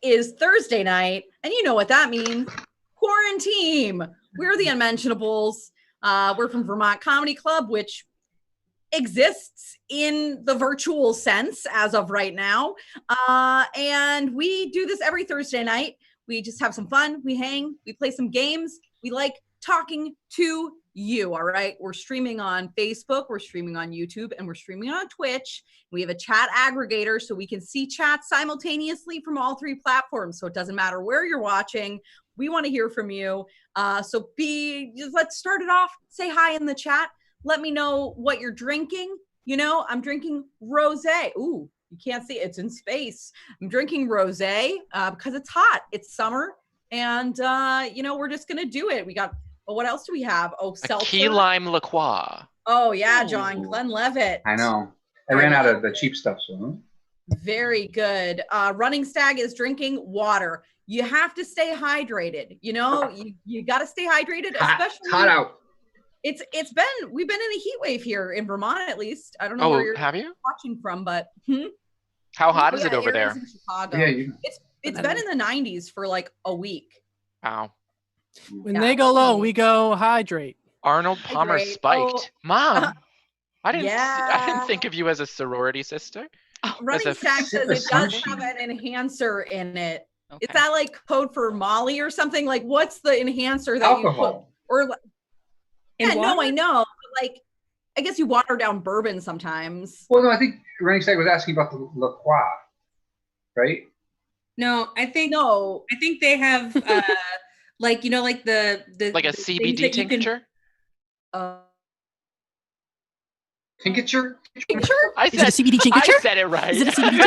is Thursday night, and you know what that means. Quaran-Team. We're the Unmentionables. We're from Vermont Comedy Club, which exists in the virtual sense as of right now. And we do this every Thursday night. We just have some fun. We hang. We play some games. We like talking to you, all right? We're streaming on Facebook, we're streaming on YouTube, and we're streaming on Twitch. We have a chat aggregator so we can see chats simultaneously from all three platforms. So it doesn't matter where you're watching. We want to hear from you. Let's start it off. Say hi in the chat. Let me know what you're drinking. You know, I'm drinking rosé. Ooh, you can't see it. It's in space. I'm drinking rosé because it's hot. It's summer. And, we're just going to do it. We got, well, what else do we have? Oh, seltzer. Key lime liqueur. Oh, yeah, John. Glenlivet. I know. I ran out of the cheap stuff. So. Very good. Running Stag is drinking water. You have to stay hydrated. You know, you got to stay hydrated, especially. It's hot out. We've been in a heat wave here in Vermont, at least. I don't know where you're watching from, but. How hot is it over there? Chicago. Yeah, it's been in the 90s for like a week. Wow. When they go low, we go hydrate. Arnold Palmer spiked. Mom, I didn't think of you as a sorority sister. Running Stag says it does have an enhancer in it. Okay. Is that like code for Molly or something? Like, what's the enhancer that alcohol. You put? Or no, I know. But like, I guess you water down bourbon sometimes. Well, no, I think Running Stag was asking about the liqueur, right? No, I think they have like the like a CBD tincture. Tincture? I said CBD tincture. I said it right. Is it a CBD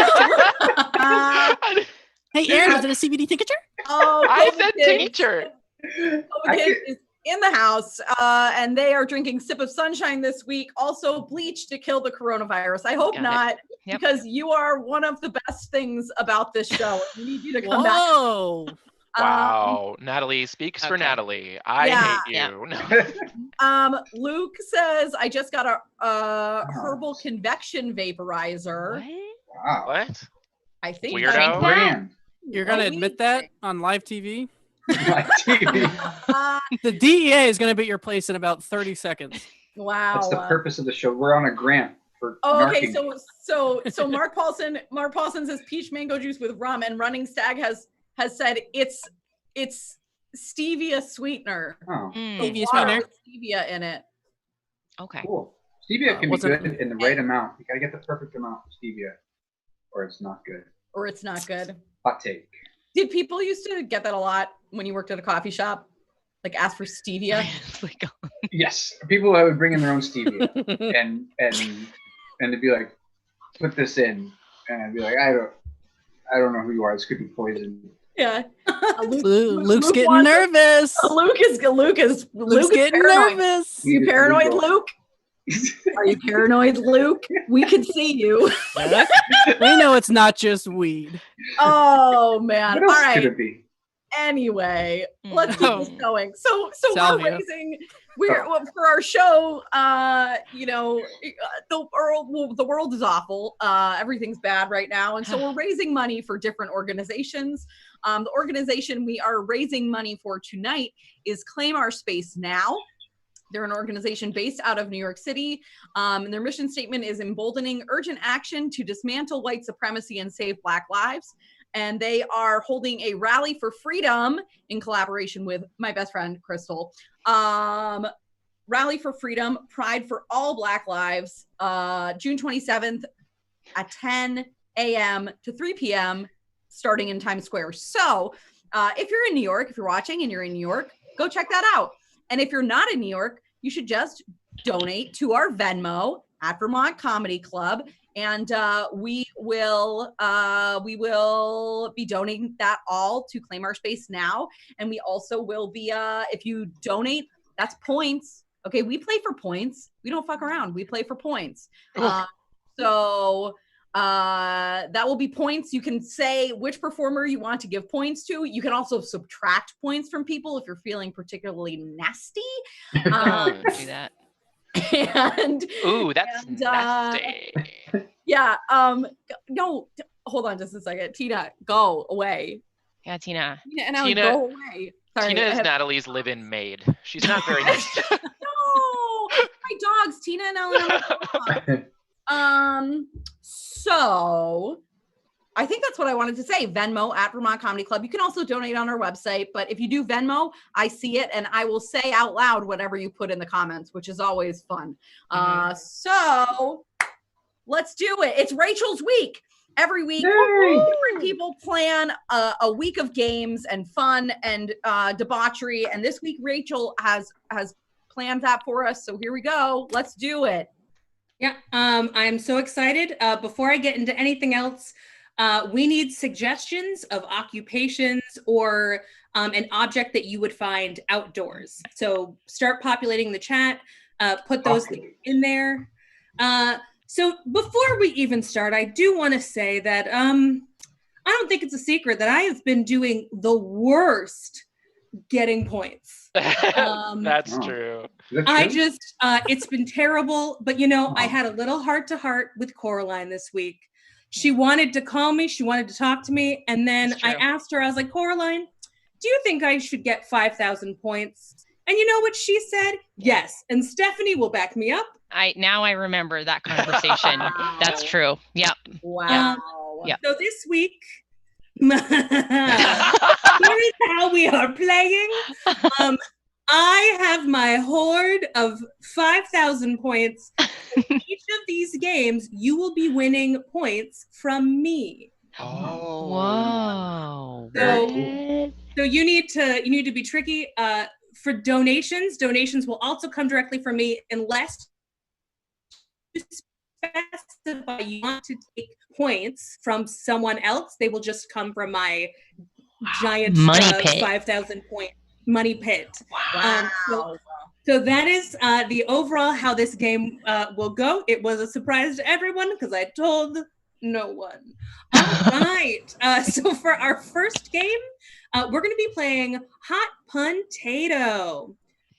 tincture? Hey, Aaron, was it a CBD tincture? Oh, I said tincture. Is in the house, and they are drinking Sip of Sunshine this week. Also, bleach to kill the coronavirus. I hope not, because you are one of the best things about this show. We need you to come back. Wow, Natalie speaks for Natalie. I hate you. No. Luke says, I just got a herbal convection vaporizer. What? Wow. What? I think Weirdo. Brand. You're going to admit that on live TV? Live TV. The DEA is going to be at your place in about 30 seconds. Wow. That's the purpose of the show. We're on a grant for okay, so Mark Paulson says peach mango juice with rum, and Running Stag has said it's stevia sweetener. Oh. Stevia sweetener. Stevia in it. Okay. Cool. Stevia can be good in the right amount. You gotta get the perfect amount of stevia, or it's not good. Hot take. Did people used to get that a lot when you worked at a coffee shop? Like ask for stevia? Yes. People that would bring in their own stevia and they'd be like, put this in. And I'd be like, I don't know who you are. This could be poison. Yeah. Luke's getting nervous. Luke is getting nervous. Are you paranoid, Luke? Are you paranoid, Luke? We can see you. We know it's not just weed. Oh man! What else all right. could it be? Anyway, let's keep this going. So we're for our show. The world is awful. Everything's bad right now, and so we're raising money for different organizations. The organization we are raising money for tonight is Claim Our Space Now. They're an organization based out of New York City. And their mission statement is emboldening urgent action to dismantle white supremacy and save Black lives. And they are holding a rally for freedom in collaboration with my best friend, Crystal. Rally for Freedom, Pride for All Black Lives, June 27th at 10 a.m. to 3 p.m. starting in Times Square. So if you're in New York, if you're watching and you're in New York, go check that out. And if you're not in New York, you should just donate to our Venmo at Vermont Comedy Club. And we will be donating that all to Claim Our Space Now. And we also will be, if you donate, that's points. Okay, we play for points. We don't fuck around. We play for points. That will be points. You can say which performer you want to give points to. You can also subtract points from people if you're feeling particularly nasty. Do that. That's nasty. Yeah. No, hold on just a second. Tina, go away. Yeah, Tina. Tina and Ellen, go away. Sorry, Tina is Natalie's live-in maid. She's not very nice. No, my dogs, Tina and Ellen are my dogs. So I think that's what I wanted to say. Venmo at Vermont Comedy Club. You can also donate on our website, but if you do Venmo, I see it and I will say out loud whatever you put in the comments, which is always fun. So let's do it. It's Rachel's week. Every week, different people plan a week of games and fun and debauchery. And this week, Rachel has planned that for us. So here we go. Let's do it. Yeah, I'm so excited. Before I get into anything else, we need suggestions of occupations or an object that you would find outdoors. So start populating the chat, put those things in there. So before we even start, I do want to say that I don't think it's a secret that I have been doing the worst getting points. That's true. I just, it's been terrible. But, you know, I had a little heart-to-heart with Coraline this week. She wanted to call me. She wanted to talk to me. And then I asked her, I was like, Coraline, do you think I should get 5,000 points? And you know what she said? Yes. And Stephanie will back me up. Now I remember that conversation. That's true. Yep. Wow. Yep. So this week, here is how we are playing. I have my hoard of 5,000 points. In each of these games, you will be winning points from me. Whoa. So you need to be tricky. For donations will also come directly from me unless you specify you want to take points from someone else. They will just come from my giant 5,000 point money pit. Wow. So that is the overall how this game will go. It was a surprise to everyone because I told no one. All right. So for our first game, we're going to be playing Hot Puntato.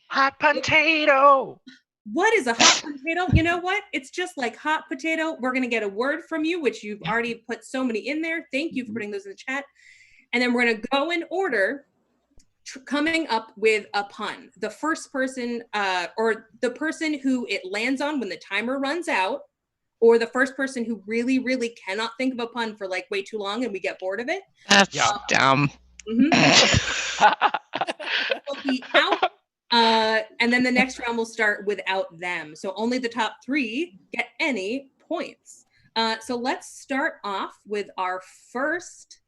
Hot potato. What is a hot potato? You know what? It's just like hot potato. We're going to get a word from you, which you've already put so many in there. Thank you for putting those in the chat. And then we're going to go in order, coming up with a pun. The first person or the person who it lands on when the timer runs out, or the first person who really, really cannot think of a pun for like way too long and we get bored of it. That's dumb. Will be out. And then the next round will start without them. So only the top 3 get any points. So let's start off with our first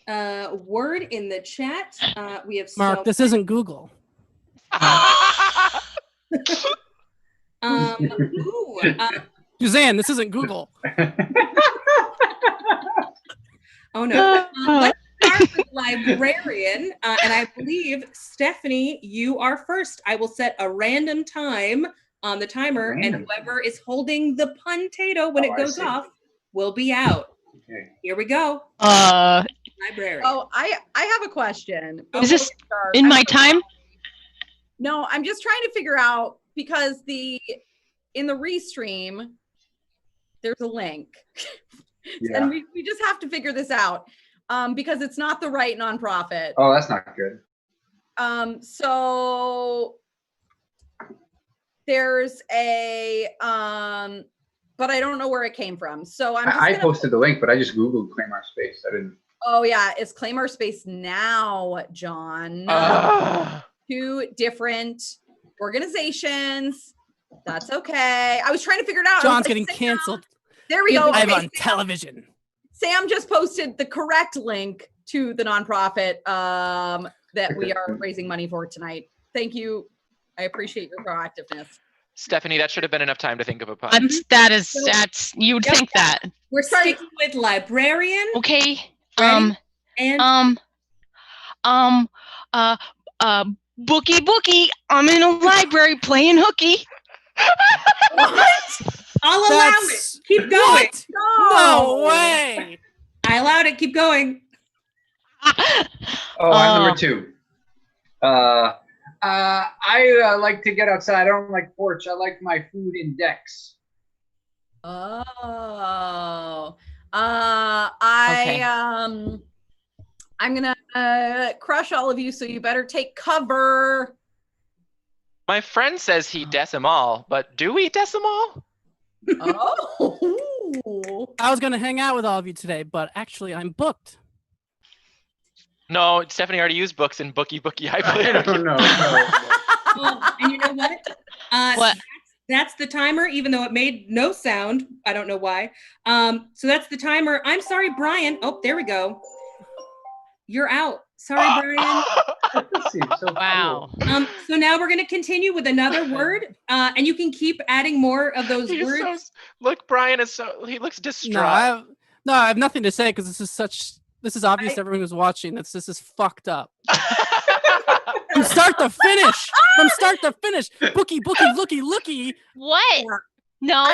word in the chat. We have Mark, this isn't Google. Suzanne, this isn't Google. Oh no. Let's start with librarian. And I believe, Stephanie, you are first. I will set a random time on the timer, and whoever is holding the puntato when it goes off will be out. Okay. Here we go. Librarian. Oh, I have a question. Is this in my time? No, I'm just trying to figure out, because in the restream, there's a link. And we just have to figure this out because it's not the right nonprofit. Oh, that's not good. So there's a but I don't know where it came from. So I posted the link, but I just Googled Claim Our Space. I didn't. Oh yeah, it's Claim Our Space now, John. 2 different organizations. That's okay. I was trying to figure it out. John's getting canceled. There we go. Live on television. Sam just posted the correct link to the nonprofit that we are raising money for tonight. Thank you. I appreciate your proactiveness. Stephanie, that should have been enough time to think of a pun. That's you would think that. We're sticking with librarian. Okay. Bookie, I'm in a library playing hooky. What? I'll allow it. Keep going. What? No way. I allowed it. Keep going. I'm number 2. I like to get outside. I don't like porch. I like my food in decks. Oh. Okay. I'm gonna crush all of you, so you better take cover. My friend says he decimal, but do we decimal? Oh. I was gonna hang out with all of you today, but actually I'm booked. No, Stephanie already used books in Bookie. I don't know. Oh, and you know what? What? That's the timer, even though it made no sound. I don't know why. So that's the timer. I'm sorry, Brian. Oh, there we go. You're out. Sorry, Brian. So Wow. cool. So now we're going to continue with another word, and you can keep adding more of those words. Look, Brian he looks distraught. No, I have nothing to say because this is obvious to everyone who's watching. This is fucked up. From start to finish. Bookie, looky. What? No.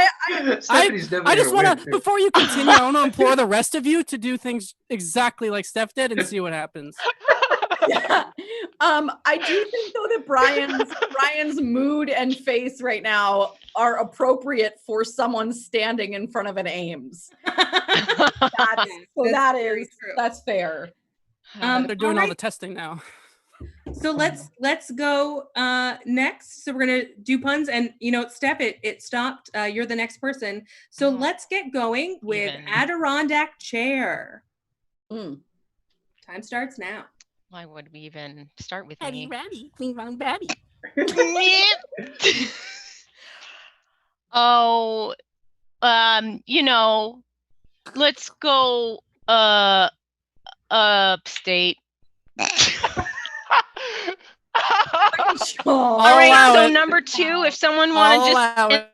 I just want to, before you continue, I want to implore the rest of you to do things exactly like Steph did and see what happens. Yeah. I do think though that Brian's mood and face right now are appropriate for someone standing in front of an Ames. That's fair. They're doing all the testing now. So let's go next. So we're gonna do puns, and Steph, it stopped. You're the next person. So let's get going with Adirondack chair. Time starts now. Why would we even start with Ready, me? ready, clean round batty. Oh, let's go upstate. All right, so number 2, if someone want to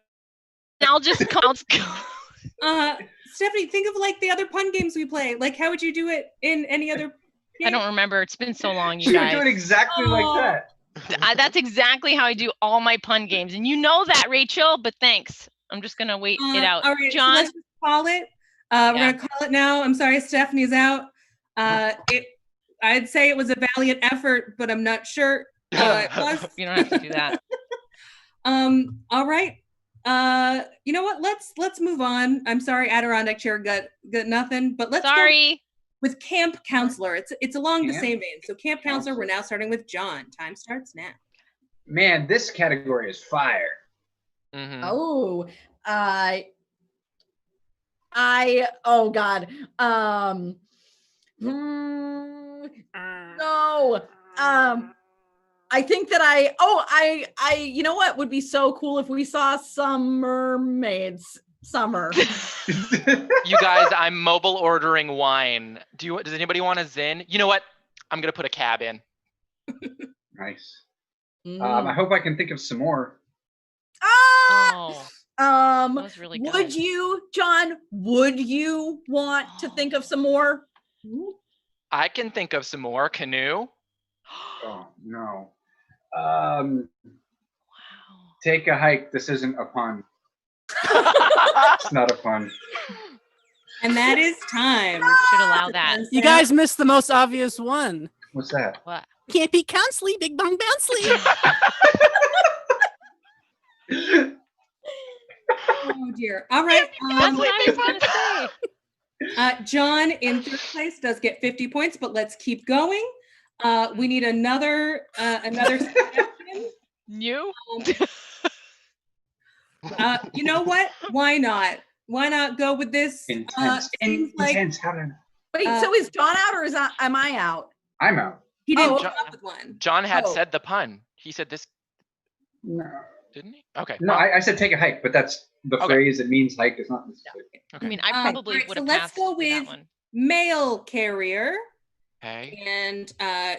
I'll just call. Stephanie, think of like the other pun games we play. Like, how would you do it in any other game? I don't remember. It's been so long, you She would guys. do it exactly like that. That's exactly how I do all my pun games, and you know that, Rachel. But thanks. I'm just gonna wait it out. All right, John, so let's just call it. We're gonna call it now. I'm sorry, Stephanie's out. I'd say it was a valiant effort, but I'm not sure. It was. You don't have to do that. All right. You know what? Let's move on. I'm sorry, Adirondack chair got nothing, but let's go with camp counselor. It's along the same vein. So camp counselor, we're now starting with John. Time starts now. Man, this category is fire. Mm-hmm. Oh, oh God. No. I think that you know what would be so cool if we saw some mermaids. Summer. You guys, I'm mobile ordering wine. Does anybody want a Zin? You know what? I'm gonna put a cab in. Nice. I hope I can think of some more. That was really good. Would you, John? Would you want to think of some more? I can think of some more. Canoe. Oh no. Wow. Take a hike. This isn't a pun. It's not a pun. And that is time. Should allow that. You guys missed the most obvious one. What's that? What? Can't be counseling, big bong bounceley. Oh dear. All right. That's what I was gonna say. John in third place does get 50 points, but let's keep going. We need another suggestion. You? You know what? Why not? Why not go with this? Intense. Intense. How did Wait, so is John out or am I out? I'm out. He didn't John, come up with one. John had said the pun. He said this. No. Didn't he? Okay. No, I said take a hike, but that's the phrase. It means hike. It's not. Okay. I mean, I probably would have let's passed go for with that one. mail carrier. Okay. And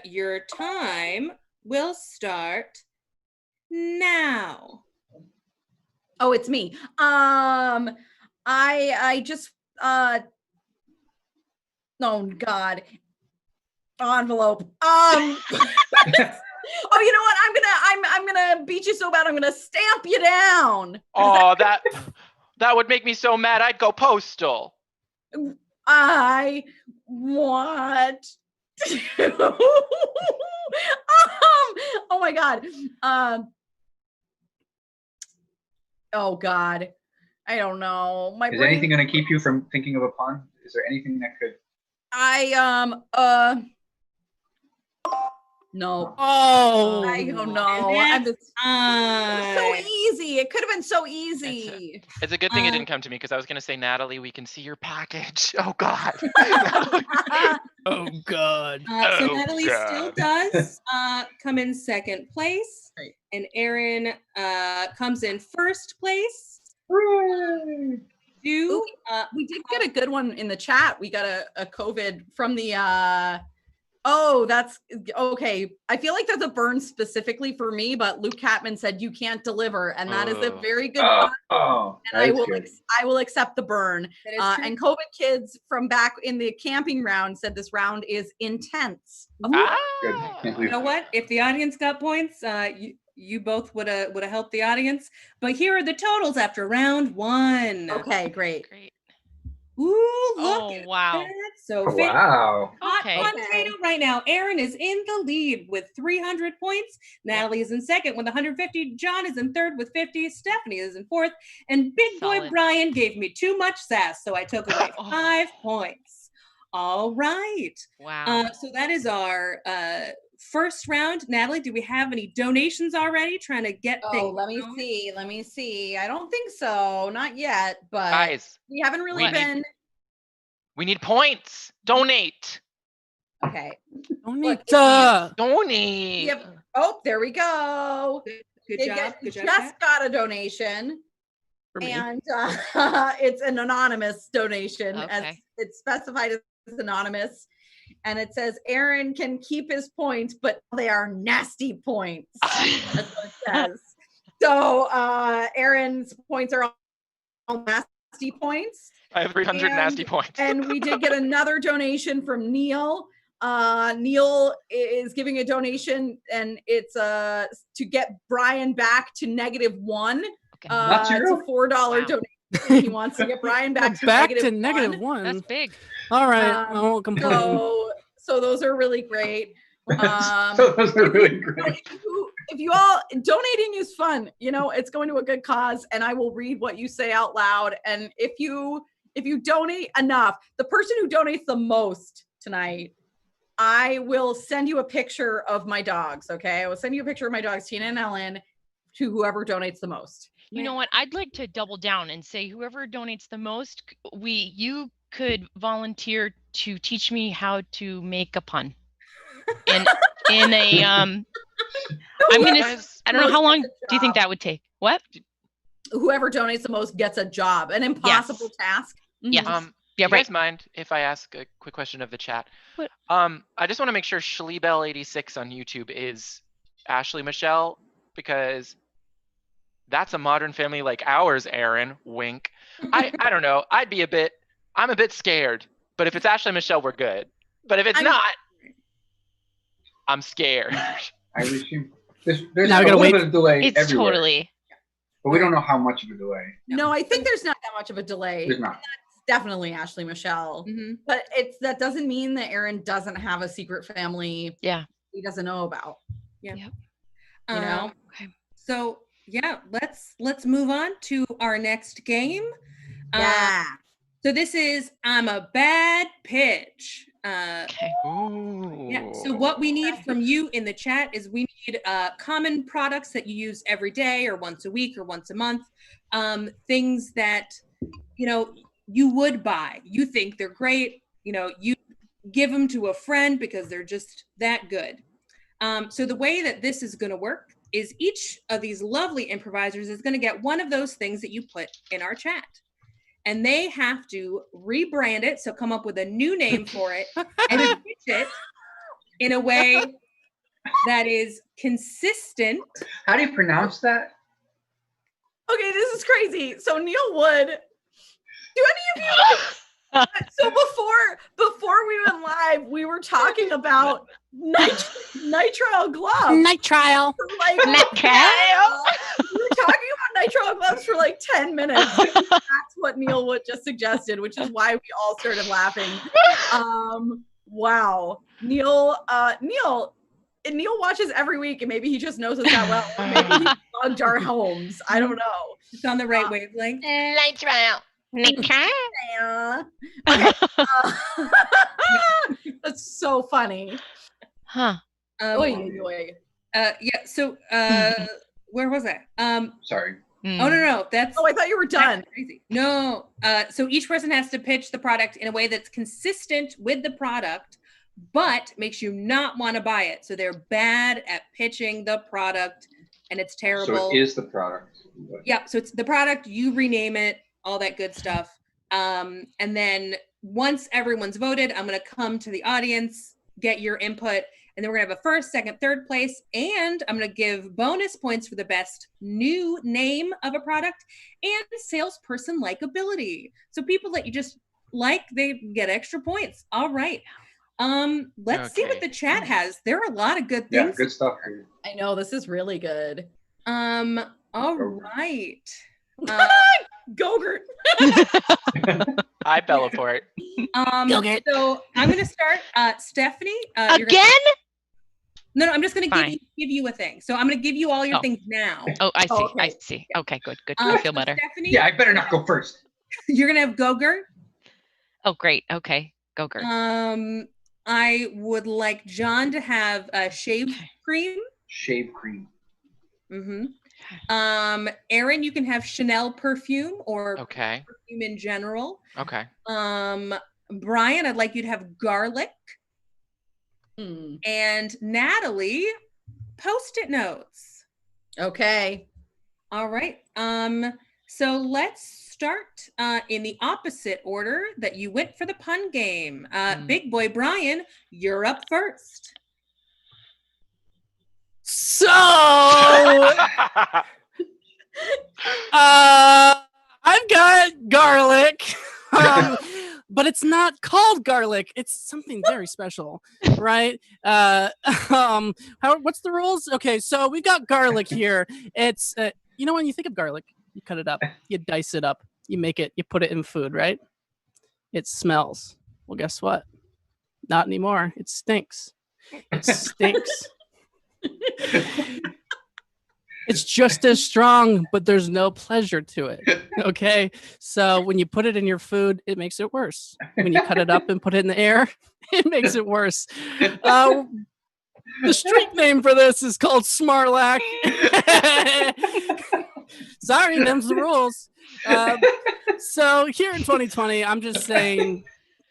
your time will start now. Oh, it's me. I just oh God. Envelope. Oh, you know what? I'm gonna beat you so bad I'm gonna stamp you down. Oh, that would make me so mad. I'd go postal. I want to. Oh my God. Oh God. I don't know. Is anything going to keep you from thinking of a pun? Is there anything that could? No. Oh, I don't know. And It's so easy. It could have been so easy. It's a good thing it didn't come to me because I was gonna say, Natalie, we can see your package. Oh God. oh God. So Oh, Natalie still does come in second place, Right. and Aaron comes in first place. Hooray. Do We did get a good one in the chat. We got a COVID from the oh, that's okay. I feel like that's a burn specifically for me, but Luke Catman said you can't deliver, and that is a Oh. very good Oh, one. oh, And I that's will good. I will accept the burn. that is true. And COVID kids from back in the camping round said this round is intense. Good. Ah. Can't You believe know what? If the audience got points, you both would have helped the audience. But here are the totals after round one. Okay, great. Great. Ooh, look Oh, at wow. that. So Oh, wow. Okay. hot potato right now. Aaron is in the lead with 300 points. Natalie is in second with 150. John is in third with 50. Stephanie is in fourth. And big boy Solid. Brian gave me too much sass, so I took away Oh. 5 points. All right. Wow. So that is our first round. Natalie, do we have any donations already? Trying to get Oh, things let me going? see. Let me see. I don't think so. Not yet, but Guys, we haven't really we need- been we need points. Donate. okay. Don't Look, need to. Donate. Yep. Oh, there we go. Good They job. Good job. just Kat. got a donation, For me. and it's an anonymous donation, as Okay. it's specified as anonymous, and it says Aaron can keep his points, but they are nasty points. That's what it says. So Aaron's points are all nasty points. I have 300 nasty And- points. And we did get another donation from Neil. Neil is giving a donation, and it's to get Brian back to -1. Okay. Not It's zero? a $4 Wow. donation. He wants to get Brian back to Back to -1. -1. That's big. All right, Um, I won't complain. So those are really great. So those are really great. If you all donating is fun, it's going to a good cause, and I will read what you say out loud. And if you donate enough, the person who donates the most tonight, I will send you a picture of my dogs. Okay, I will send you a picture of my dogs, Tina and Ellen, to whoever donates the most. You know what? I'd like to double down and say whoever donates the most, you could volunteer to teach me how to make a pun. In a I'm gonna. Guys, I don't know how Most long gets a do you think job. that would take? What? Whoever donates the most gets a job, an impossible task. Yes. Mhm. Yeah, do you right. guys mind if I ask a quick question of the chat? What? I just want to make sure Schleebell86 on YouTube is Ashley Michelle, because that's a modern family like ours, Aaron. Wink. I don't know. I'm a bit scared. But if it's Ashley Michelle, we're good. But if it's I'm- not, I'm scared. I wish you. There's Now we a gotta little wait. bit of delay It's everywhere, totally. but we don't know how much of a delay. No, I think there's not that much of a delay. There's not. It's definitely Ashley Michelle. Mhm. But that doesn't mean that Aaron doesn't have a secret family Yeah. he doesn't know about. Yeah. Yep. You know? Okay. So yeah, let's move on to our next game. Yeah. So this is I'm a bad pitch. Okay. Ooh. Yeah. So what we need from you in the chat is we need common products that you use every day or once a week or once a month. Things that you would buy. You think they're great. You give them to a friend because they're just that good. So the way that this is going to work is each of these lovely improvisers is going to get one of those things that you put in our chat. And they have to rebrand it, so come up with a new name for it and pitch it in a way that is consistent. How do you pronounce that? Okay, this is crazy. So Neil Wood, do any of you so before we went live, we were talking about nitrile gloves. Nitrile. For like Nitrile? we were talking about nitrile gloves for like 10 minutes. That's what Neil Wood just suggested, which is why we all started laughing. Wow. Neil watches every week, and maybe he just knows us that well. Or maybe he bugged our homes. I don't know. It's on the right wavelength. Nitrile. Nitrile. Yeah. Okay. That's so funny. Huh. Oy, oy. Yeah. So where was I? Sorry. Oh no, that's. Oh, I thought you were done. That's crazy. No. So each person has to pitch the product in a way that's consistent with the product, but makes you not want to buy it. So they're bad at pitching the product, and it's terrible. So it is the product. Yeah. So it's the product. You rename it, all that good stuff. And then once everyone's voted, I'm going to come to the audience, get your input, and then we're going to have a first, second, third place. And I'm going to give bonus points for the best new name of a product and salesperson likability. So people that you just like, they get extra points. All right. Let's see what the chat has. There are a lot of good things. Yeah, good stuff here. I know, this is really good. All right. Gogurt. I Belleport. So I'm going to start. Stephanie. Again? No, I'm just going to give you a thing. So I'm going to give you all your things now. Oh, I see. okay. I see. Okay, good. I feel better. Stephanie, Yeah, I better not go first. you're going to have Gogurt. Oh, great. Okay, Gogurt. I would like John to have shave cream. Shave cream. Mm-hmm. Aaron, you can have Chanel perfume or perfume in general. Okay. Brian, I'd like you to have garlic. And Natalie, Post-it notes. Okay. All right. So let's start in the opposite order that you went for the pun game. Big boy Brian, you're up first. So, I've got garlic, but it's not called garlic. It's something very special, right? What's the rules? Okay, so we've got garlic here. It's, when you think of garlic, you cut it up, you dice it up, you make it, you put it in food, right? It smells. Well, guess what? Not anymore. It stinks. It stinks. It's just as strong, but there's no pleasure to it. Okay. So when you put it in your food, it makes it worse. When you cut it up and put it in the air, it makes it worse. The street name for this is called Smarlack. Sorry, them's the rules. So here in 2020, I'm just saying,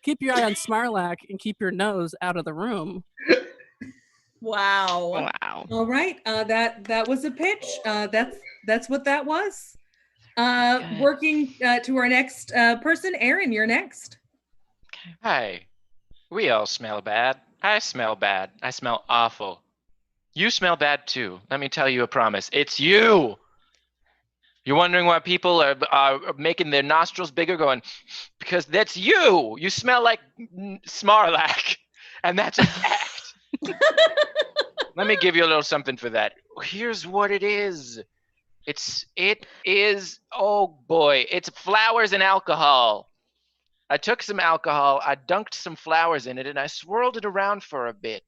keep your eye on Smarlack and keep your nose out of the room. Wow. All right. That was a pitch. That's what that was. Working to our next person. Aaron, you're next. Hi. We all smell bad. I smell bad. I smell awful. You smell bad too. Let me tell you a promise. It's you. You're wondering why people are making their nostrils bigger, going, because that's you. You smell like Smarlack, and that's a fact. Let me give you a little something for that. Here's what it is. It is, oh boy, it's flowers and alcohol. I took some alcohol, I dunked some flowers in it, and I swirled it around for a bit.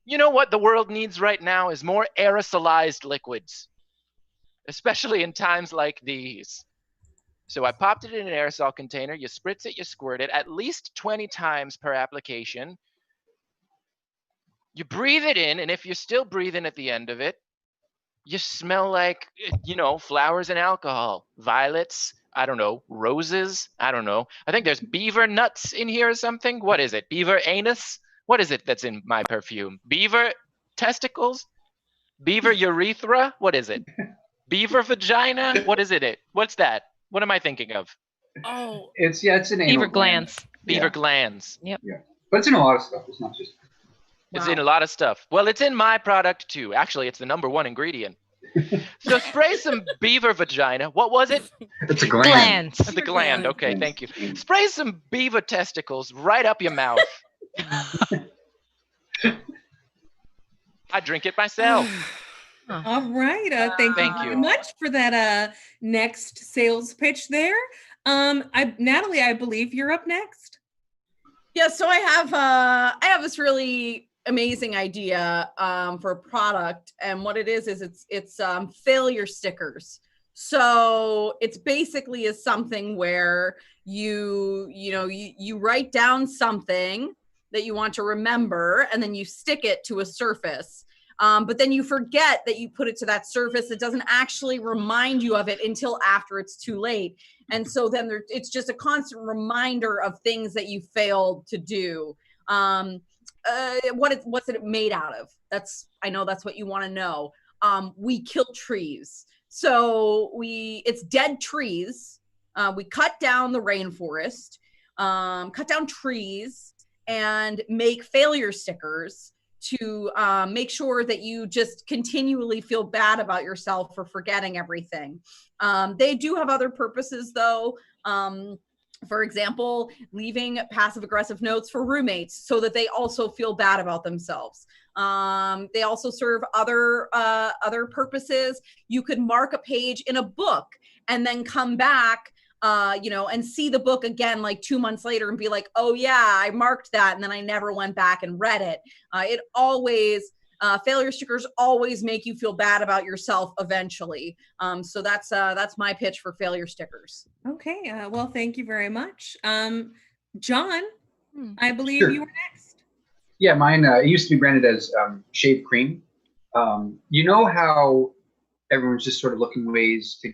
You know what the world needs right now is more aerosolized liquids, especially in times like these. So I popped it in an aerosol container. You spritz it, you squirt it at least 20 times per application. You breathe it in, and if you're still breathing at the end of it, you smell like, flowers and alcohol. Violets, I don't know, roses, I don't know. I think there's beaver nuts in here or something. What is it? Beaver anus? What is it that's in my perfume? Beaver testicles? Beaver urethra? What is it? Beaver vagina? What is it? What's that? What am I thinking of? Oh, it's an anal Beaver gland. glands. Beaver glands. Yep. Yeah, but it's in a lot of stuff. It's not just. It's in a lot of stuff. Well, it's in my product too. Actually, it's the #1 ingredient. So spray some beaver vagina. What was it? It's a gland. Glands. The gland. Okay, thank you. Spray some beaver testicles right up your mouth. I drink it myself. All right. Thank you very much for that next sales pitch there. Natalie, I believe you're up next. Yeah, so I have this really amazing idea for a product, and what it is it's failure stickers. So it's basically is something where you write down something that you want to remember, and then you stick it to a surface. But then you forget that you put it to that surface. It doesn't actually remind you of it until after it's too late. And so then it's just a constant reminder of things that you failed to do. What's it made out of? I know that's what you want to know. We kill trees. So it's dead trees. We cut down the rainforest, cut down trees, and make failure stickers to make sure that you just continually feel bad about yourself for forgetting everything. They do have other purposes, though. For example, leaving passive-aggressive notes for roommates so that they also feel bad about themselves. They also serve other purposes. You could mark a page in a book and then come back and see the book again like 2 months later and be like, oh yeah, I marked that, and then I never went back and read it. Failure stickers always make you feel bad about yourself eventually. So that's my pitch for failure stickers. Okay, well, thank you very much. John, I believe Sure. you were next. Yeah, mine, it used to be branded as shaved cream. You know how everyone's just sort of looking ways to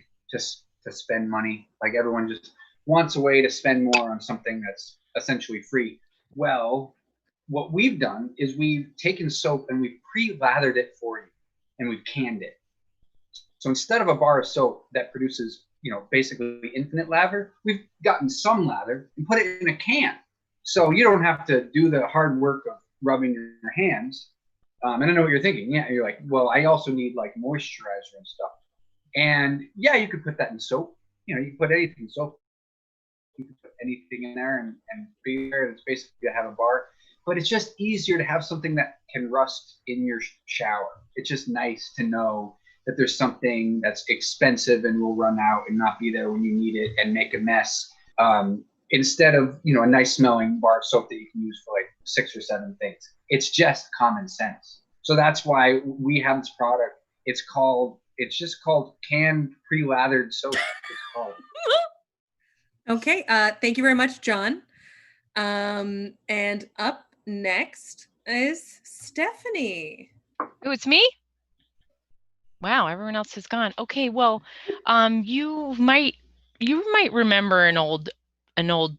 spend money? Like everyone just wants a way to spend more on something that's essentially free. Well, what we've done is we've taken soap and we've pre-lathered it for you, and we've canned it. So instead of a bar of soap that produces, basically infinite lather, we've gotten some lather and put it in a can. So you don't have to do the hard work of rubbing your hands. And I know what you're thinking. Yeah, you're like, well, I also need like moisturizer and stuff. And yeah, you could put that in soap. You can put anything in soap. You can put anything in there and be there. It's basically to have a bar. But it's just easier to have something that can rust in your shower. It's just nice to know that there's something that's expensive and will run out and not be there when you need it and make a mess. Instead of, a nice smelling bar of soap that you can use for like 6 or 7 things. It's just common sense. So that's why we have this product. It's just called canned pre-lathered soap. It's called. Okay, thank you very much, John. And up next is Stephanie. Oh, it's me? Wow, everyone else has gone. Okay, well, you might remember an old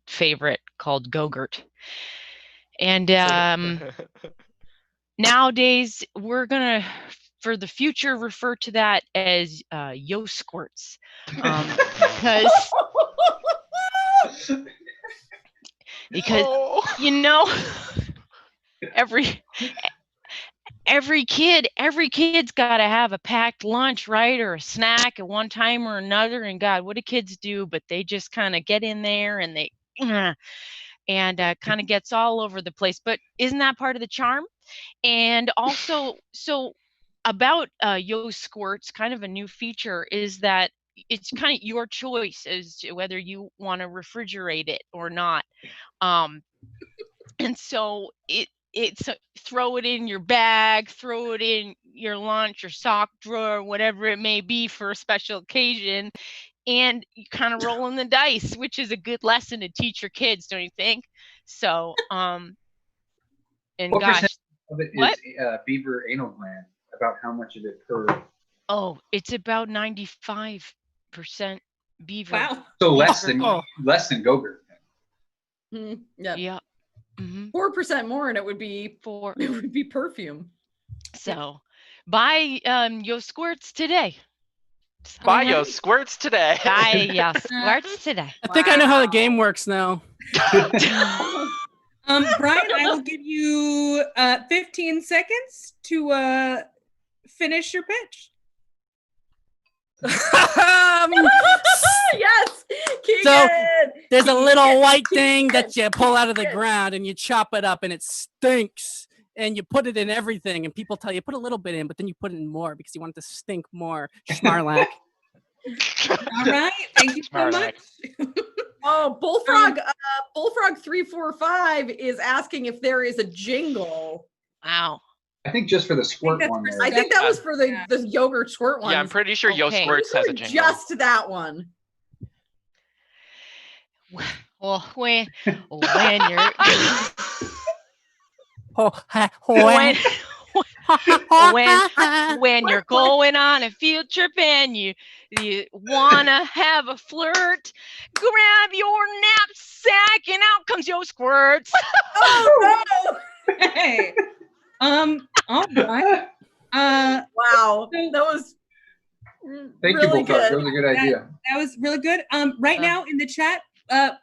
favorite called Go-Gurt. And nowadays we're gonna, for the future, refer to that as Yo Squirts. Because every kid's got to have a packed lunch, right, or a snack at one time or another. And God, what do kids do? But they just kind of get in there and they kind of gets all over the place. But isn't that part of the charm? And also, so about Yo Squirts, kind of a new feature is that it's kind of your choice as to whether you want to refrigerate it or not. And so it's throw it in your bag, throw it in your lunch or sock drawer, whatever it may be for a special occasion, and you kind of rolling the dice, which is a good lesson to teach your kids, don't you think? So, and what gosh, of it what? is beaver anal gland? About how much of it per? Oh, it's about 95% beaver. Wow. So less than Go-Gurt. Yeah. Yeah. Mm-hmm. 4% more, and it would be 4. It would be perfume. So, buy Yo Squirts today. Buy Yo Squirts today. Buy Yo Squirts today. I think I know how the game works now. Brian, I will give you 15 seconds to finish your pitch. Yes, Keegan. So there's a little white thing that you pull out of the ground and you chop it up and it stinks. And you put it in everything, and people tell you put a little bit in, but then you put in more because you want it to stink more. Schmarlack. All right, thank you so much. Oh, Bullfrog 345 is asking if there is a jingle. Wow. I think just for the squirt one. I think that was for the yogurt squirt one. Yeah, I'm pretty sure Yo Okay. Squirts has a jingle. Just that one. Well, when you're When you're going on a field trip and you wanna have a flirt, grab your knapsack and out comes your squirts. Oh Hey. All right. wow, that was Thank really you, Bullfrog. good. That was a good idea. That was really good. Right now in the chat,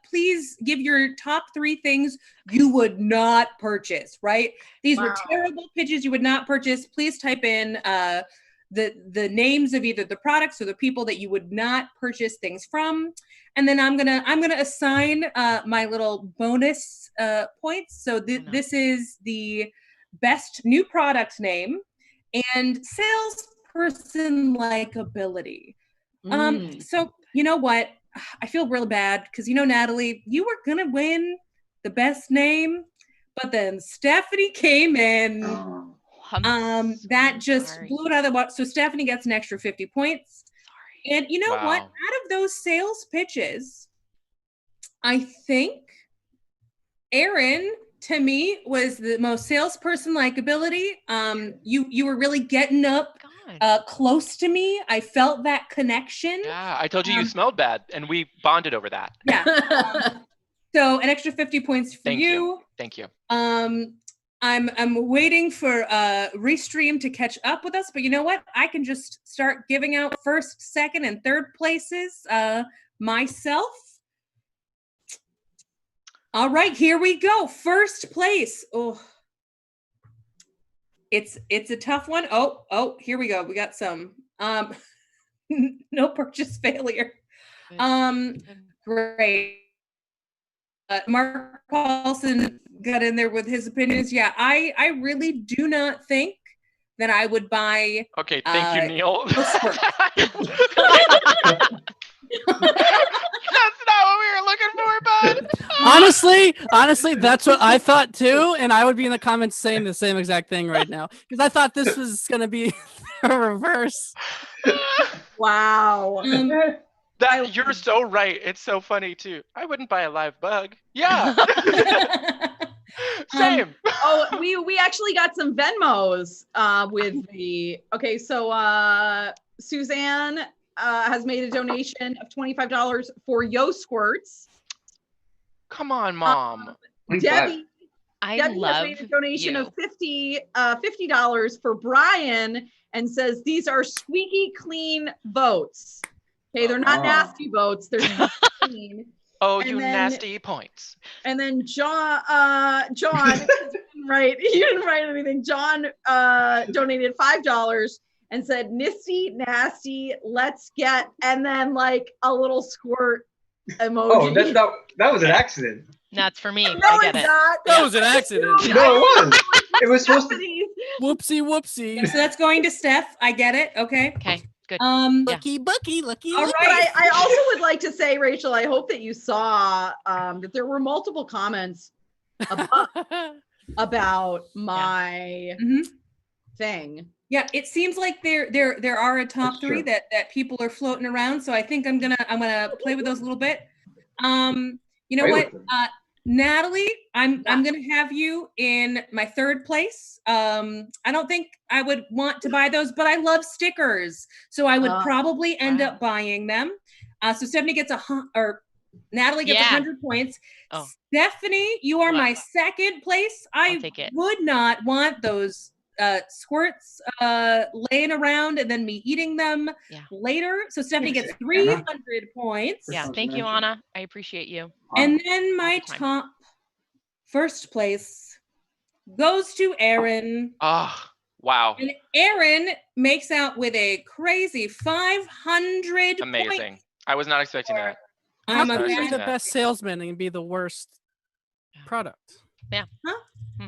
please give your top 3 things you would not purchase, right? These were Wow. terrible pitches you would not purchase. Please type in the names of either the products or the people that you would not purchase things from. And then I'm gonna assign my little bonus points. So this is the best new product name and salesperson likability. So you know what? I feel real bad because Natalie, you were gonna win the best name, but then Stephanie came in. That just blew it out of the water. So Stephanie gets an extra 50 points. Sorry. And you know what? Out of those sales pitches, I think Aaron, to me, was the most salesperson likability. You were really getting up close to me. I felt that connection. Yeah, I told you you smelled bad, and we bonded over that. Yeah. So an extra 50 points for you. Thank you. I'm waiting for Restream to catch up with us, but you know what? I can just start giving out first, second, and third places myself. All right, here we go. First place. Oh, it's a tough one. Oh, here we go. We got some no purchase failure. Great. Mark Paulson got in there with his opinions. Yeah, I really do not think that I would buy. Okay, thank you, Neil. That's not what we were looking for, bud. Honestly, that's what I thought too, and I would be in the comments saying the same exact thing right now because I thought this was gonna be a reverse. Wow. You're so right. It's so funny too. I wouldn't buy a live bug. Yeah. Same. We actually got some Venmos with the. Okay, so Suzanne has made a donation of $25 for Yo Squirts. Come on, Mom. Debbie has made a donation of $50 for Brian and says these are squeaky clean votes. Okay, they're not nasty votes. They're clean. Oh, and nasty points. And then John, he didn't write anything. John donated $5 and said, "Nisty, nasty, let's get," and then like a little squirt emoji. Oh, that was an accident. That's for me. No, I get it's it. not. That was an accident. No, it was. It was supposed to. Whoopsie. So that's going to Steph. I get it. Okay. Okay. Good. Lucky. All right. I also would like to say, Rachel, I hope that you saw that there were multiple comments about my thing. Yeah, it seems like there are a top three that people are floating around. So I think I'm gonna play with those a little bit. You know what, Natalie, I'm gonna have you in my third place. I don't think I would want to buy those, but I love stickers, so I would probably end up buying them. So Stephanie gets Natalie gets 100 points. Oh. Stephanie, you are my second place. I would not want those squirts laying around and then me eating them later. So Stephanie gets 300 points. Yeah, thank you, Anna. I appreciate you. And then my top first place goes to Aaron. Oh, wow. And Aaron makes out with a crazy 500 Amazing. points. I was not expecting that. How can you be the best salesman and be the worst product? Yeah. Huh?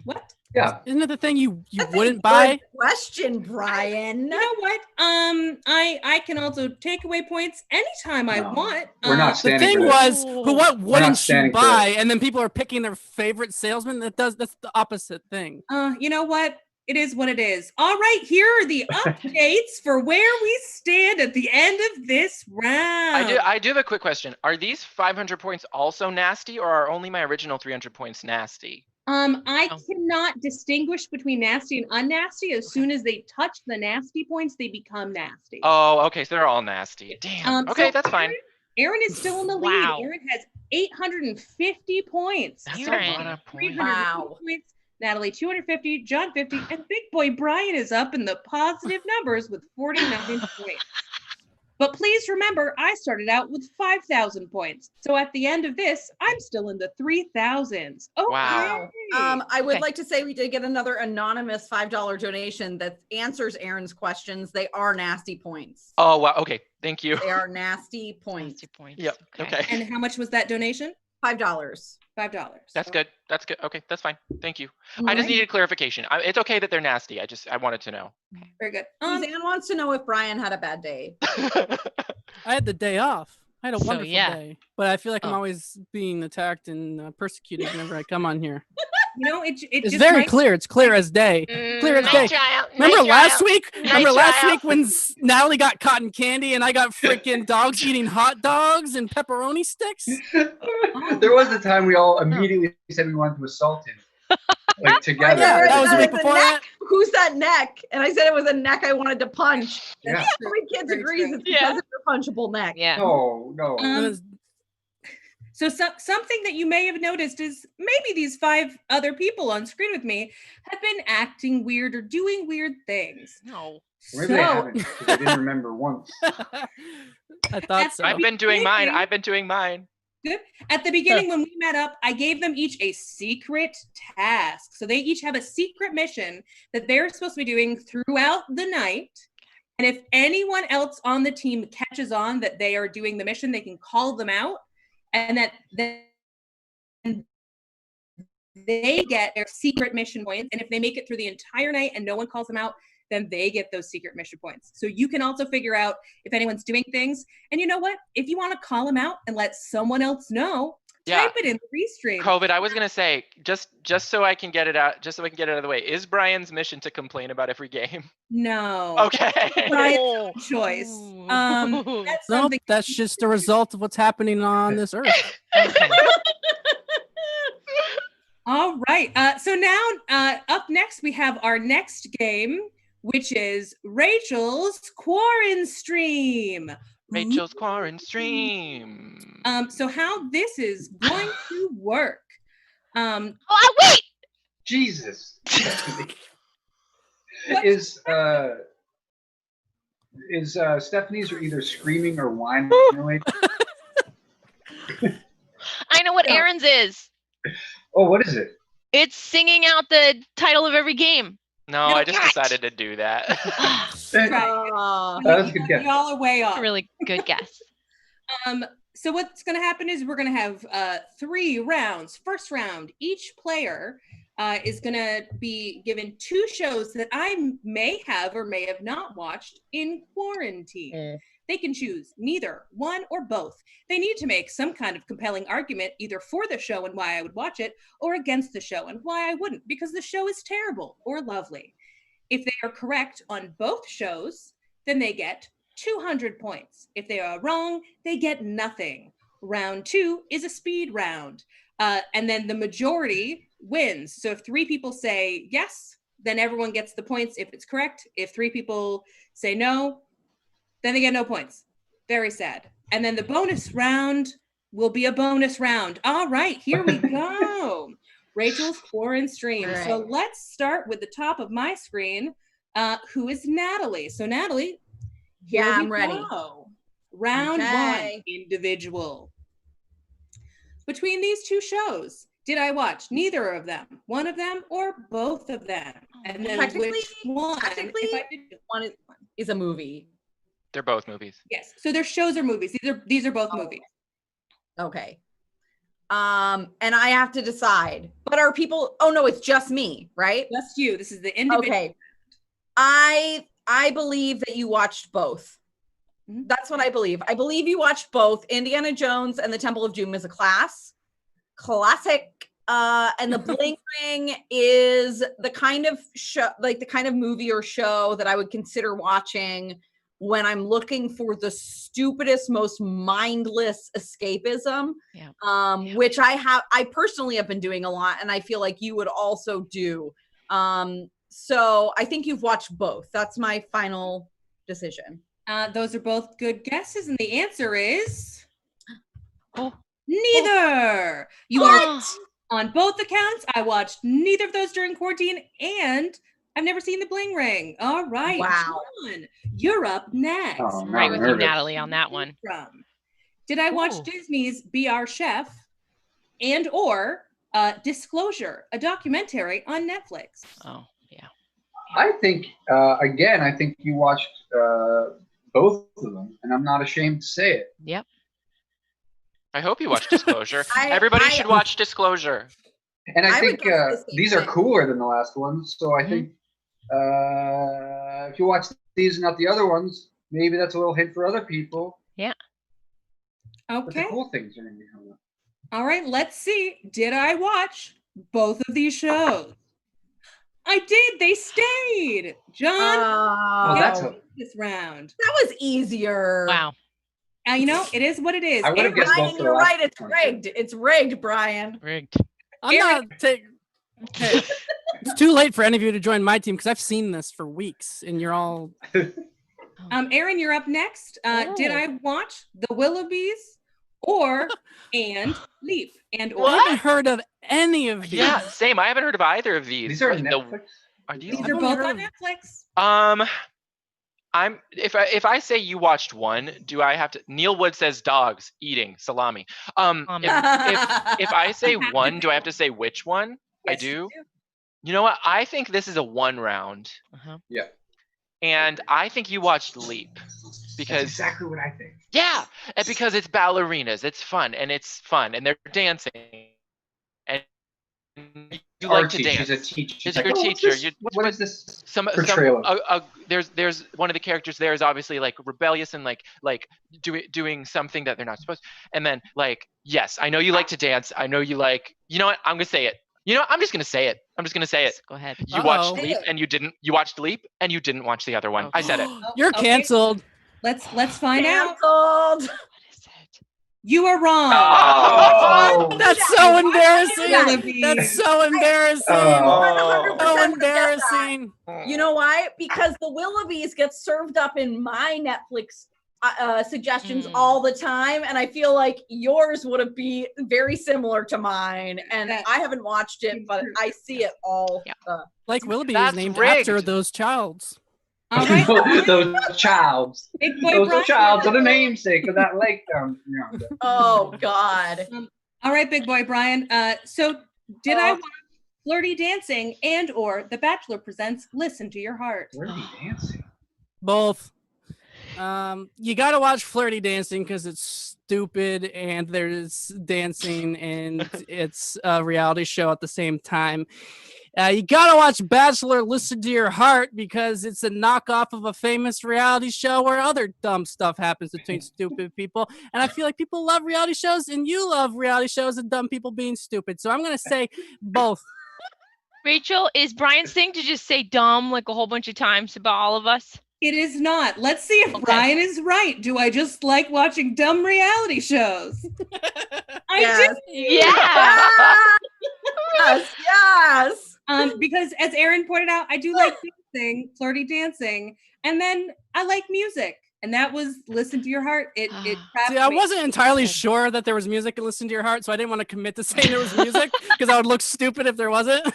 What? Yeah. Isn't it the thing you wouldn't buy? Question, Brian. You know what? I can also take away points anytime I want. We're not The standing thing for was, this. what wouldn't you for buy? And then people are picking their favorite salesman. That's the opposite thing. You know what? It is what it is. All right, here are the updates for where we stand at the end of this round. I do have a quick question. Are these 500 points also nasty, or are only my original 300 points nasty? I Oh. cannot distinguish between nasty and unnasty. As soon as they touch the nasty points, they become nasty. Oh, okay. So they're all nasty. Damn. Okay, So that's fine. Aaron is still in the lead. Wow. Aaron has 850 points. That's Aaron. a lot of points. 300 Wow. points. Natalie 250, John 50, and big boy Brian is up in the positive numbers with 49 points. But please remember, I started out with 5,000 points. So at the end of this, I'm still in the 3,000s. Okay. Wow. I would Okay. like to say we did get another anonymous $5 donation that answers Aaron's questions. They are nasty points. Oh, wow. Okay. Thank you. They are nasty points. Nasty points. Yep. Okay. And how much was that donation? $5. $5. That's good. That's good. Okay, that's fine. Thank you. I Alright. just needed clarification. It's okay that they're nasty. I wanted to know. Very good. Suzanne wants to know if Brian had a bad day. I had the day off. I had a So, wonderful yeah. day, but I feel like I'm Oh. always being attacked and persecuted whenever I come on here. You know, it It's just very might- clear. It's clear as day. Clear as day. Remember last week? Remember last week when Natalie got cotton candy and I got freaking dogs eating hot dogs and pepperoni sticks? There was the time we all immediately said we wanted to assault him, like together. Yeah, that was the week It's a before neck. that. Who's that neck? And I said it was a neck I wanted to punch. Yeah. Every kid Very agrees true. it's because of your punchable neck. Yeah. No, no. So something that you may have noticed is maybe these 5 other people on screen with me have been acting weird or doing weird things. No. Or maybe they haven't, because I didn't remember once. I thought so. I've been doing mine. I've been doing mine. Good. At the beginning, when we met up, I gave them each a secret task. So they each have a secret mission that they're supposed to be doing throughout the night. And if anyone else on the team catches on that they are doing the mission, they can call them out, and that then they get their secret mission points. And if they make it through the entire night and no one calls them out, then they get those secret mission points. So you can also figure out if anyone's doing things. And you know what? If you want to call them out and let someone else know, Yeah. type it in the restream. COVID, I was gonna say, just so I can get it out, just so I can get it out of the way. Is Brian's mission to complain about every game? No. Okay. Brian's Oh. choice. Ooh. That's Nope, something. that's just a result of what's happening on this earth. Okay. All right. So now up next, we have our next game, which is Rachel's Quaran Stream. Rachel's Quaran Stream. So how this is going to work. Oh, wait. Jesus. What? Is Stephanie's are either screaming or whining? I know what Yeah. Aaron's is. Oh, what is it? It's singing out the title of every game. No, No, I just God. decided to do that. Right. Uh, That's a good guess. Y'all are way off. Really good guess. So what's going to happen is we're going to have 3 rounds. First round, each player is going to be given 2 shows that I may have or may have not watched in quarantine. They can choose neither, one, or both. They need to make some kind of compelling argument either for the show and why I would watch it, or against the show and why I wouldn't, because the show is terrible or lovely. If they are correct on both shows, then they get 200 points. If they are wrong, they get nothing. Round 2 is a speed round. And then the majority wins. So if 3 people say yes, then everyone gets the points if it's correct. If 3 people say no, then they get no points. Very sad. And then the bonus round will be a bonus round. All right, here we go. Rachel's Quaran Stream. All So right. let's start with the top of my screen, who is Natalie. So Natalie, here Yeah, we I'm ready. go. Round Okay. 1, individual. Between these 2 shows, did I watch neither of them, one of them, or both of them? And then Technically- which one? technically- If I did, one is a movie. They're both movies. yes. So they're shows or movies. These are both Oh. movies. Okay. And I have to decide. But are people? Oh no, it's just me, right? Just you. This is the individual. Okay. I believe that you watched both. Mhm. That's what I believe. I believe you watched both. Indiana Jones and the Temple of Doom is a classic. And the Bling Ring is the kind of show, like the kind of movie or show that I would consider watching when I'm looking for the stupidest, most mindless escapism, which I personally have been doing a lot, and I feel like you would also do. So I think you've watched both. That's my final decision. Those are both good guesses, and the answer is neither. You are on both accounts. I watched neither of those during quarantine, and I've never seen The Bling Ring. All right, wow. John, you're up next. Oh, I'm Right with you, nervous. Natalie, on that one. Did I watch Disney's Be Our Chef and or Disclosure, a documentary on Netflix? Oh, yeah. I think, again, I think you watched both of them, and I'm not ashamed to say it. Yep. I hope you watch Disclosure. Everybody should watch Disclosure. And I think would guess the same these are thing. cooler than the last ones. So I think if you watch these and not the other ones, maybe that's a little hint for other people. Yeah. But the Okay. cool things are going to be coming up. All right, let's see. Did I watch both of these shows? I did. They stayed. John, Oh, that's a, this round. that was easier. Wow. You know, it is what it is. I would have guessed both Brian, for the you're last right. It's one. rigged. It's rigged, Brian. Rigged. I'm not taking. Okay. It's too late for any of you to join my team because I've seen this for weeks, and you're all. Aaron, you're up next. Did I watch The Willoughbys or and Leap and or? I haven't heard of any of these. Yeah, same. I haven't heard of either of these. These are on The- Netflix. Are these? These I've are only both heard on of- Netflix. If I say you watched one, do I have to? Neil Wood says dogs eating salami. If I say one, do I have to say which one? I Yes, do. You know what? I think this is a one round, Uh-huh. Yeah, and I think you watched Leap that's because exactly what I think. yeah, and because it's ballerinas, it's fun, and they're dancing, and you like to Archie, dance. she's a teacher. She's a good teacher. What is this? Some portrayal there's one of the characters there is obviously like rebellious and like doing something that they're not supposed to. And then like, yes, I know you like to dance. I know you like, you know what? I'm gonna say it. You know what? I'm just gonna say it. Go ahead. You watched Uh-oh. Leap and you didn't. You watched Leap and you didn't watch the other one. I said it. You're Okay. canceled. Let's find out. Canceled. What is it? You are wrong. Oh, That's so embarrassing. Willoughby. That's so embarrassing. Oh. So 100% embarrassing. You know why? Because the Willoughbys get served up in my Netflix suggestions all the time, and I feel like yours would be very similar to mine. And I haven't watched it, but I see it all. Yeah. Like Willoughby is That's named rigged. after those childs. All right. those childs. Big boy Those Brian. childs are the namesake of that lake down. Oh God. All right, big boy Brian. So did I watch Flirty Dancing and or The Bachelor Presents Listen to Your Heart? Where are you dancing? Both. You gotta watch Flirty Dancing because it's stupid and there's dancing and it's a reality show at the same time. You gotta watch Bachelor Listen to Your Heart because it's a knockoff of a famous reality show where other dumb stuff happens between stupid people. And I feel like people love reality shows and you love reality shows and dumb people being stupid. So I'm gonna say both. Rachel, is Brian's thing to just say dumb like a whole bunch of times about all of us? It is not. Let's see if Brian is right. Do I just like watching dumb reality shows? I Yes. do. Yeah. Yes. Because as Aaron pointed out, I do like dancing, Flirty Dancing, and then I like music. And that was Listen to Your Heart. It crapped See, I me. wasn't entirely sure that there was music in Listen to Your Heart, so I didn't want to commit to saying there was music because I would look stupid if there wasn't.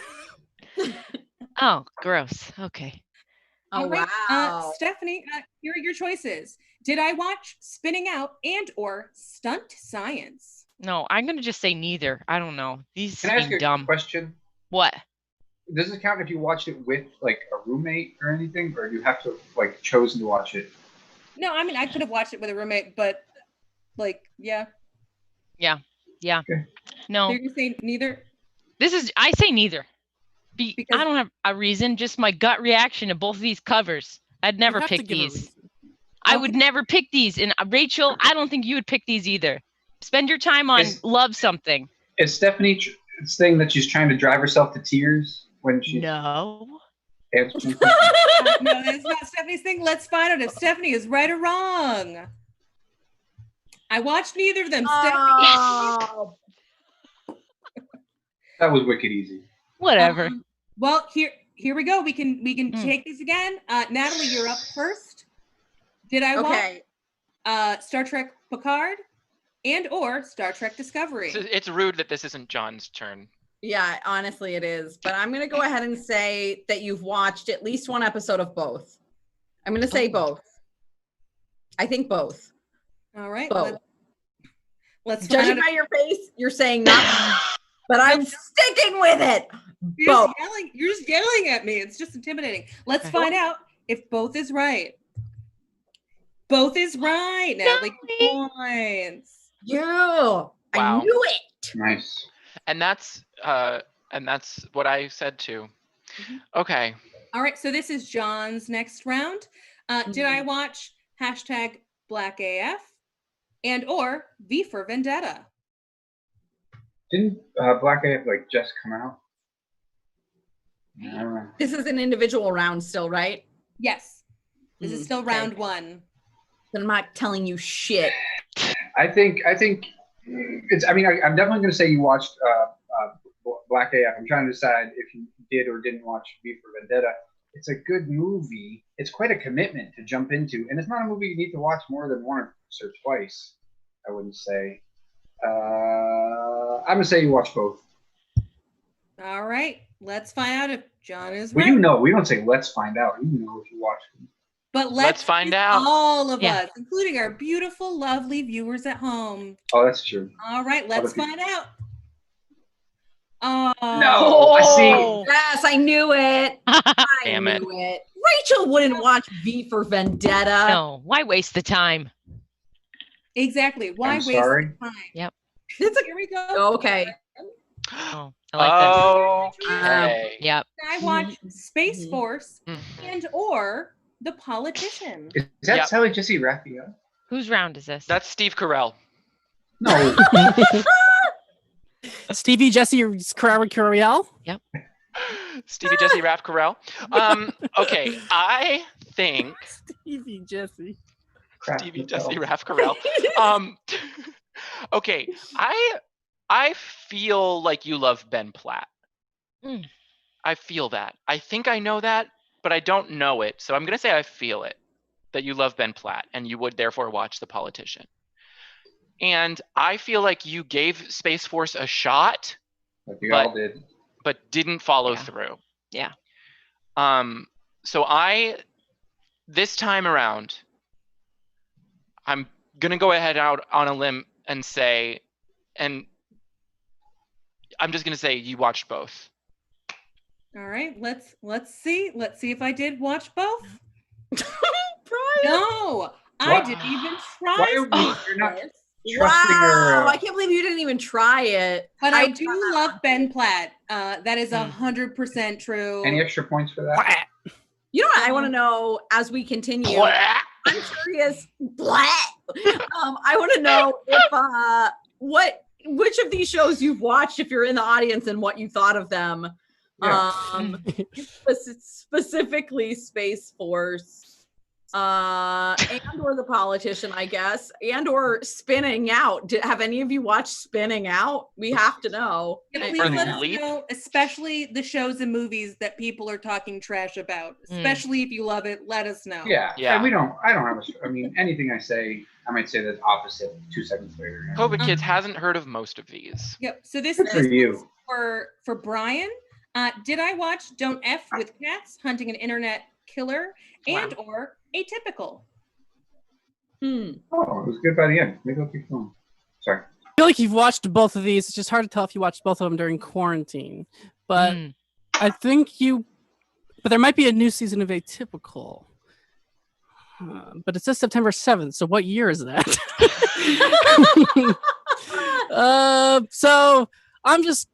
Oh, gross. Okay. Oh All right, wow. Stephanie, here are your choices. Did I watch Spinning Out and or Stunt Science? No, I'm gonna just say neither. I don't know. These Can I ask seem you a dumb. question? What? Does it count if you watched it with like a roommate or anything, or do you have to like chosen to watch it? No, I mean I could have watched it with a roommate, but like, yeah. Yeah. Okay. No. You're saying neither? I say neither. Because- I don't have a reason, just my gut reaction to both of these covers. I'd never You have to pick give a these. reason. I would never pick these. And Rachel, I don't think you would pick these either. Spend your time on Is- love something. Is Stephanie saying that she's trying to drive herself to tears when she? No. Answer some No, that's not Stephanie's thing. Let's find out if Stephanie is right or wrong. I watched neither of them. Oh. That was wicked easy. Whatever. Well, here we go. We can Mm. take these again. Natalie, you're up first. Did I Okay. watch Star Trek Picard and or Star Trek Discovery? It's rude that this isn't John's turn. Yeah, honestly, it is. But I'm going to go ahead and say that you've watched at least one episode of both. I'm going to say both. I think both. All right. Both. Let's Judging by your face, you're saying not, but I'm sticking with it. Both. You're just yelling at me. It's just intimidating. Let's find out if both is right. Both is right. Natalie, points. Yeah. I Wow. knew it. Nice. And that's what I said too. Okay. All right. So this is John's next round. Did I watch #BlackAF and or V for Vendetta? Didn't Black AF like just come out? I don't know. This is an individual round still, right? Yes. This is still round one. Then I'm not telling you shit. I think it's. I mean, I'm definitely going to say you watched Black AF. I'm trying to decide if you did or didn't watch V for Vendetta. It's a good movie. It's quite a commitment to jump into, and it's not a movie you need to watch more than once or twice. I wouldn't say. I'm gonna say you watch both. All right. Let's find out if John is Well, right. you know, we don't say let's find out. You know if you watch them. But Let's find out. All of Yeah. us, including our beautiful, lovely viewers at home. Oh, that's true. All right, let's Other people. find out. Oh No, I see. Yes, I knew it. I Damn it. knew it. Rachel wouldn't watch V for Vendetta. No, why waste the time? Exactly. Why I'm waste sorry. the time? Yep. It's a, Here we go. okay. Oh, I like Okay. this. Yep. I watch Space Mhm. Force Mhm. and or The Politician. Is that Yep. Sally Jesse Raphael? Whose round is this? That's Steve Carell. No. Stevie Jesse Curiel. Stevie Jesse Raph Carell. Okay, I think Stevie Jesse. Crap, Stevie what the Jesse hell? Raph Carell. Okay, I feel like you love Ben Platt. Mm. I feel that. I think I know that, but I don't know it. So I'm gonna say I feel it, that you love Ben Platt, and you would therefore watch The Politician. And I feel like you gave Space Force a shot, Like you But- all did. but didn't follow Yeah. through. Yeah. So this time around, I'm gonna go ahead out on a limb and say, and I'm just gonna say you watched both. All right, let's see. Let's see if I did watch both. Brian. No, I What? didn't even Why try. are we, you're not trusting Wow, her? I can't believe you didn't even try it. But I I'd do try that love one. Ben Platt. That is 100% true. Any extra points for that? You know what I want to know as we continue? I'm curious. Blah. I want to know if which of these shows you've watched, if you're in the audience, and what you thought of them. Yeah. Specifically Space Force, and or The Politician, I guess, and or Spinning Out. Have any of you watched Spinning Out? We have to know. Yeah, I- please Or let us Leap. know, especially the shows and movies that people are talking trash about. Especially if you love it, let us know. Yeah. Yeah. And I don't have I mean, anything I say, I might say the opposite 2 seconds later. COVID Kids hasn't heard of most of these. Yep. So this Good for one's you. for Brian. Did I watch Don't F with Cats, Hunting an Internet Killer, and or Atypical? Oh, it was good by the end. Maybe I'll keep going. Sorry. I feel like you've watched both of these. It's just hard to tell if you watched both of them during quarantine. But Mm. I think but there might be a new season of Atypical. But it says September 7th. So what year is that? So I'm just,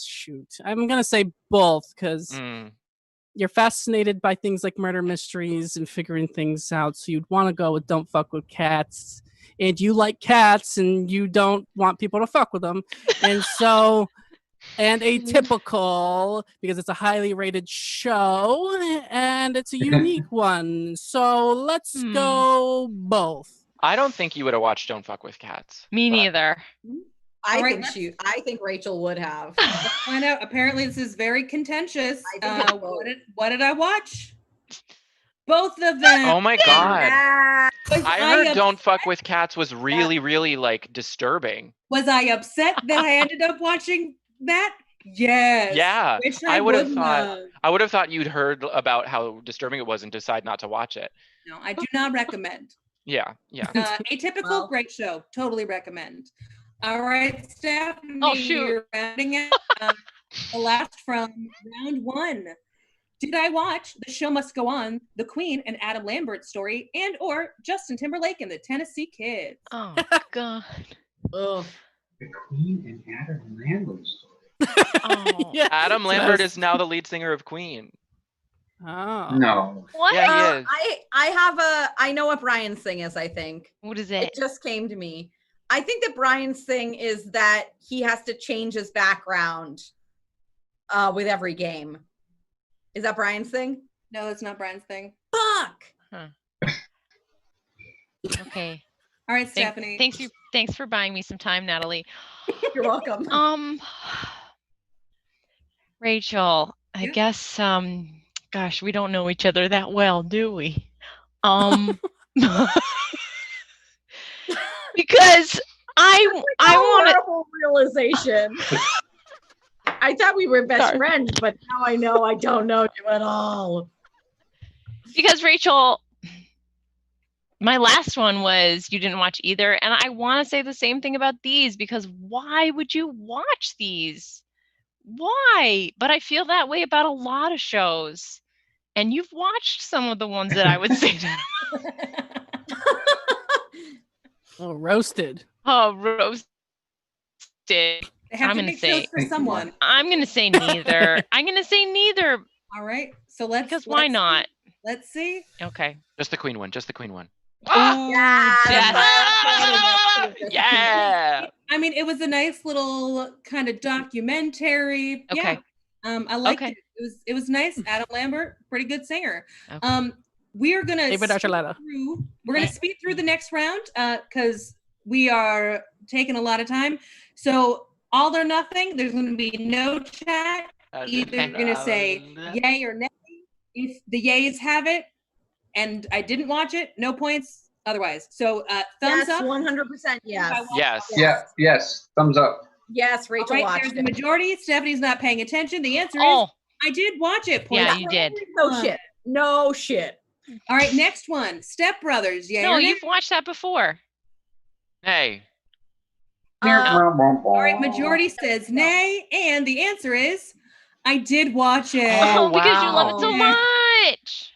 shoot. I'm going to say both because Mm. you're fascinated by things like murder mysteries and figuring things out. So you'd want to go with Don't Fuck with Cats. And you like cats and you don't want people to fuck with them. And so and Atypical because it's a highly rated show and it's a unique one. So let's go both. I don't think you would have watched Don't Fuck with Cats. Me but- neither. I All right, think Rachel would have. Let's find out. Apparently, this is very contentious. I think it's both. What did I watch? Both of them. Oh my God. Yeah. I heard Don't Fuck with Cats was really, really like disturbing. Was I upset that I ended up watching that? Yes. Yeah. Wish I would have wouldn't thought I would have thought you'd heard about how disturbing it was and decide not to watch it. No, I do not recommend. Yeah. Atypical, Well. great show. Totally recommend. All right, Stephanie. Oh, shoot. You're rounding it. The last from round one. Did I watch The Show Must Go On, The Queen and Adam Lambert story, and or Justin Timberlake and the Tennessee Kids? Oh God. Ugh. The Queen and Adam Lambert story. Oh. Yeah. Adam Lambert is now the lead singer of Queen. Oh. No. What? Yeah, he is. I know what Brian's thing is, I think. What is It it? just came to me. I think that Brian's thing is that he has to change his background with every game. Is that Brian's thing? No, that's not Brian's thing. Fuck. Okay. All right, Stephanie. Thanks for buying me some time, Natalie. You're welcome. Rachel, I Yeah. guess gosh, we don't know each other that well, do we? Because I want to horrible realization. I thought we were best Sorry. friends, but now I know I don't know you at all. because Rachel, my last one was you didn't watch either, and I want to say the same thing about these because why would you watch these? Why? But I feel that way about a lot of shows, and you've watched some of the ones that I would say. Oh, roasted. Oh, roasted. They have I'm to gonna make say- shows for someone. I'm gonna say neither. I'm gonna say neither All right. So let's because why let's- not? Let's see. Okay. Just the Queen one. Just the Queen one. Oh, Yes. yes. Yeah. I mean, it was a nice little kind of documentary. Okay. Yeah. I liked Okay. it. It was nice. Adam Lambert, pretty good singer. Okay. We are gonna David Archuleta. we're gonna speed through the next round because we are taking a lot of time. So all or nothing. There's gonna be no chat. Either you're gonna say yay or nay. If the yays have it, and I didn't watch it, no points. Otherwise, so thumbs Yes, up. 100% yes. Yes. Yeah. Yes. Thumbs up. Yes, All Rachel right, watched there's the it. majority. Stephanie's not paying attention. The answer is Oh, I did watch it. Point yeah, out. you did. No shit. No shit. All right, next one. Step Brothers. Yay No, or nay? you've watched that before. Hey. All right, majority says nay, and the answer is I did watch it. Oh, because you love it so wow. much.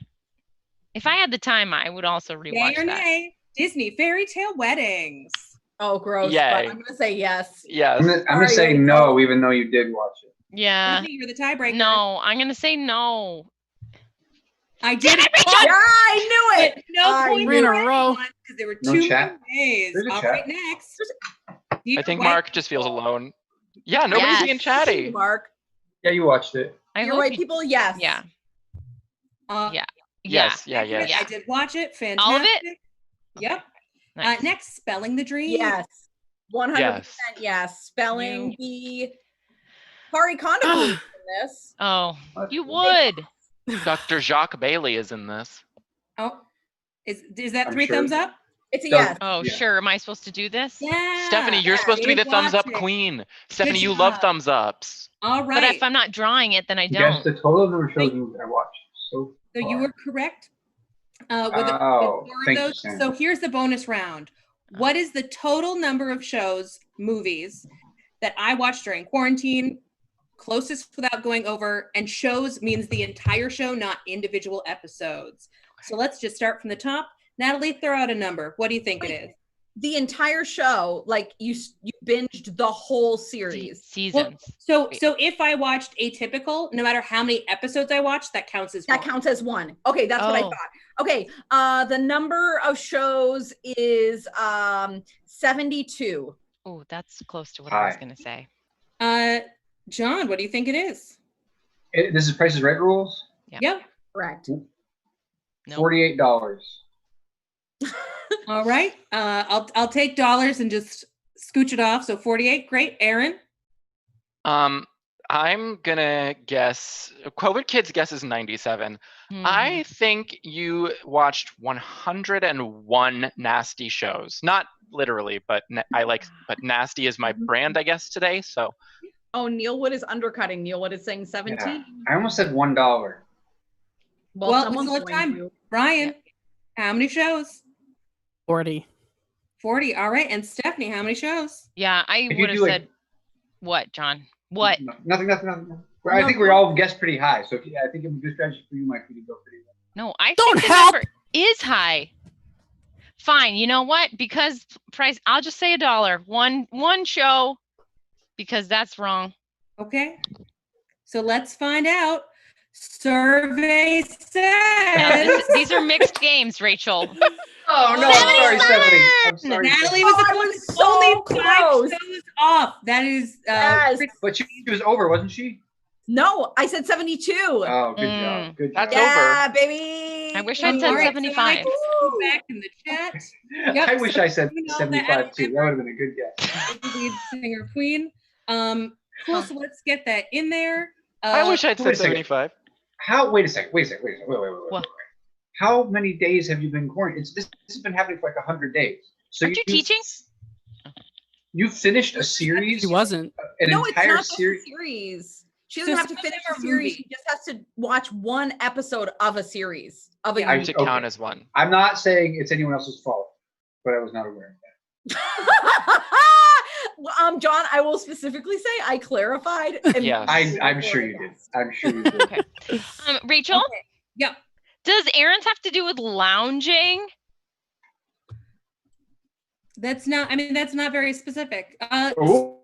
If I had the time, I would also Yay rewatch or that. nay? Disney fairy tale weddings. Oh, gross. Yay. But I'm going to say yes. Yes. I'm gonna Sorry, say Rachel. no, even though you did watch it. Yeah. Disney, you're the tiebreaker. No, I'm gonna say no. I did Damn it, watch Yeah, I knew it. it. No I point knew in a for row. anyone, because there were No two chat? more nays. There's a All chat. right, next. I think White Mark just feels people. alone. Yeah, nobody's Yes. being chatty. Mark. Yeah, you watched it. I You're hope white you- people, yes. Yeah. Uh, Yeah. Yes. Yeah. accurate. Yes. I did watch it. Fantastic. All of it? Yep. Nice. Next, spelling the dream. Yes. 100% yes. Spelling the Hari Kondo in this. Oh, That's you cool. would. Dr. Jacques Bailey is in this. Oh, is that I'm 3 sure. thumbs up? It's a Does- yes. Oh, Yeah. sure. Am I supposed to do this? Yeah. Stephanie, you're yeah, supposed to be the did thumbs up watch it. queen. Stephanie, you love job. thumbs ups. All But right. if I'm not drawing it, then I You guessed don't. the total number of shows you watched. So So you far. were correct. With Oh, four of thank you, those. Sam. So here's the bonus round. What is the total number of shows, movies that I watched during quarantine? Closest without going over, and shows means the entire show, not individual episodes. So let's just start from the top. Natalie, throw out a number. What do you think it is? The entire show, like you binged the whole series. Seasons. So if I watched Atypical, no matter how many episodes I watched, that counts as That one. counts as one. Okay, that's what I Oh. thought. Okay, the number of shows is 72. Oh, that's close to what I was Hi. gonna say. John, what do you think it is? This is Price is Right rules. Yep. Correct. Nope. $48. All right. I'll take dollars and just scooch it off. So 48. Great. Aaron. I'm gonna guess. COVID Kids guess is 97. I think you watched 101 nasty shows. Not literally, but but nasty is my brand, I guess, today. So. Oh, Neilwood is undercutting. Neilwood is saying 17. Yeah. I almost said $1. Well, someone's it's going time. to. Brian, how many shows? 40. 40. All right. And Stephanie, how many shows? Yeah, I If you would have do said, what, John? What? Nothing. I think we all guessed pretty high. So I think a good strategy for you might be to go pretty low. No, I Don't think the help! number is high. Fine, you know what? Because price, I'll just say $1. One show, because that's wrong. Okay. So let's find out. Survey No, says these are mixed games, Rachel. Oh no! I'm sorry, Stephanie. I'm sorry. Natalie was I the was closest. so Only 5 close. shows off. That is Yes. But she was over, wasn't she? No, I said 72. Oh, good job. Good job. That's Yeah, baby. I wish I'd All said right, 75. So I go back in the chat. Yep, I wish I said you know, 75 too. That would have been a good guess. Lead singer queen. Cool. So let's get that in there. I wish I'd wait said a second. 75. Wait a second. Wait. What? How many days have you been quarantined? This has been happening for like 100 days. So Aren't you teaching? You finished a series? She wasn't. An No, it's entire not just a series? series. She So doesn't have to some of finish them a are series. movies. She just has to watch one episode of a series of a Yeah. unique. To count as one. I'm not saying it's anyone else's fault, but I was not aware of that. John, I will specifically say I clarified. Yes. I'm sure you did. I'm sure you did. Okay. Rachel? Okay. Yep. Does Aaron's have to do with lounging? That's not very specific. Oh.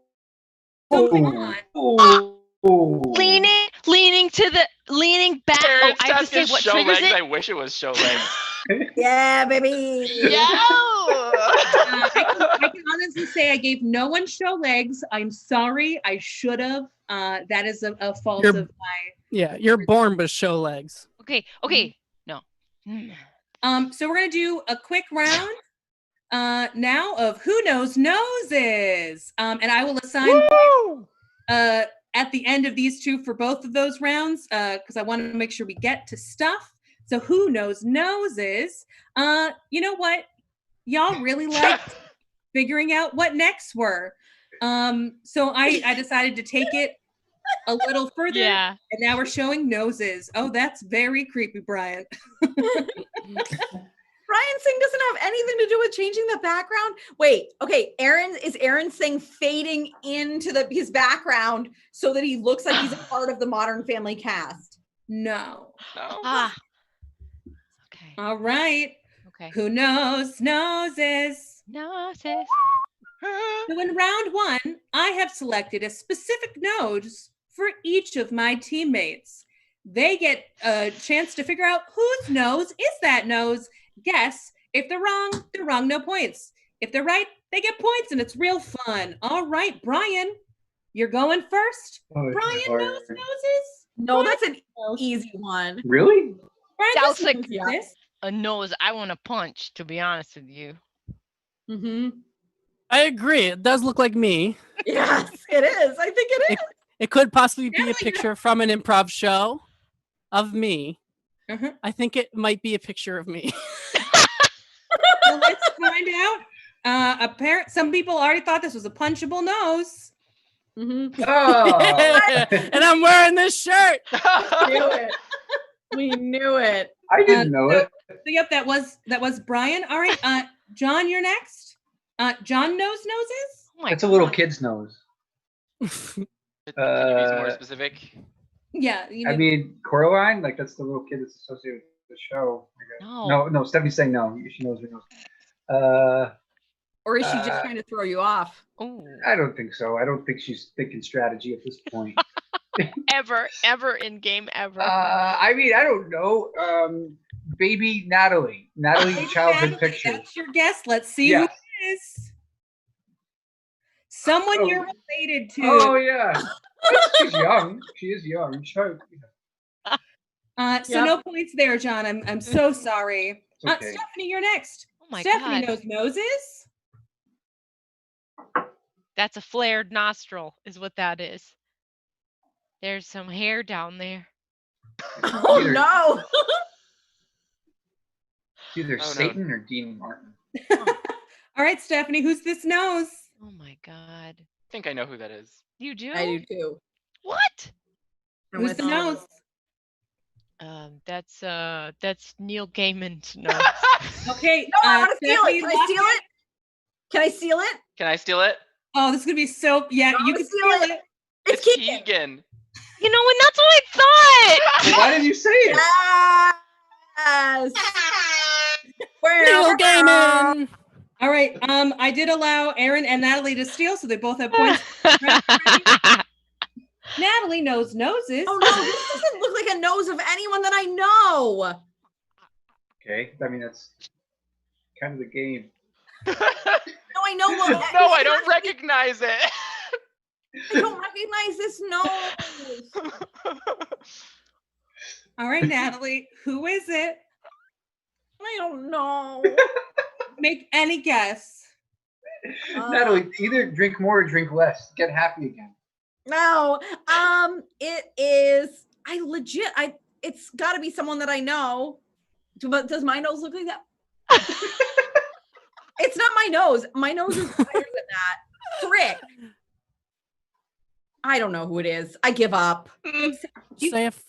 So come on. Oh. Leaning back. Oh, Aaron's I have to say task is what show triggers legs. it. I wish it was show legs. Yeah, baby. I can honestly say I gave no one show legs. I'm sorry. I should have. That is a fault You're- of my. Yeah, you're born with show legs. Okay. No. So we're gonna do a quick round now of who knows noses. And I will assign at the end of these two for both of those rounds because I want to make sure we get to stuff. So who knows noses? You know what? Y'all really liked figuring out what necks were. So I decided to take it a little further. Yeah. And now we're showing noses. Oh, that's very creepy, Brian. Brian's thing doesn't have anything to do with changing the background. Wait, okay. Aaron's thing fading into his background so that he looks like he's a part of the Modern Family cast. No. No. Okay. All right. Okay. Who knows noses? Noses. So in round 1, I have selected a specific nose for each of my teammates. They get a chance to figure out whose nose is that nose. Guess. If they're wrong, no points. If they're right, they get points and it's real fun. All right, Brian, you're going first. Oh, Brian Lord. knows noses? No, Brian that's an knows. easy one. Really? Brian Sounds knows like- this. A nose I want to punch, to be honest with you. Mm-hmm. I agree. It does look like me. Yes, it is. I think it is. It could possibly be a Definitely picture from an improv show of me. Uh-huh. I think it might be a picture of me. So let's find out. Some people already thought this was a punchable nose. Mm-hmm. Oh. And I'm wearing this shirt. Knew it. We knew it. I didn't know it. So yep, that was Brian. All right, John, you're next. John knows noses. Oh my It's a little God. kid's nose. Can you be more specific? Yeah, you know, I mean, Coraline, like that's the little kid that's associated with the show. I guess. No, Stephanie's saying no. She knows her nose. Or is she just trying to throw you off? Ooh. I don't think so. I don't think she's thinking strategy at this point. Ever in game ever. I mean, I don't know. Baby Natalie childhood Natalie, picture. that's your guess. Let's see Yeah. who it is. Someone Oh. you're related to. Oh yeah. She's young. She is young. So Yep. no points there, John. I'm so sorry. It's okay. Stephanie, you're next. Oh my Stephanie God. knows noses. That's a flared nostril, is what that is. There's some hair down there. Oh Either- no. Either no. Satan or Dean Martin. All right, Stephanie, who's this nose? Oh my God. I think I know who that is. You do? I do too. What? I'm Who's gonna the say- nose? That's Neil Gaiman's nose. Okay. No, I want to steal Stephanie, it. Can I steal it? Can I steal it? Can I steal it? Oh, this is gonna be so. Yeah, No, you I can steal steal it. it. It's Keegan. Keegan. You know, and that's what I thought. Why did you say it? Yes. Neil Gaiman. All right. I did allow Aaron and Natalie to steal, so they both have points. Natalie knows noses. Oh no, this doesn't look like a nose of anyone that I know. Okay, I mean that's kind of the game. No, I know. Well, No, I don't recognize it. I don't recognize this nose. All right, Natalie, who is it? I don't know. Make any guess. Natalie, either drink more or drink less. Get happy again. No. It is. It's got to be someone that I know. But does my nose look like that? It's not my nose. My nose is higher than that. Frick. I don't know who it is. I give up. Say if Just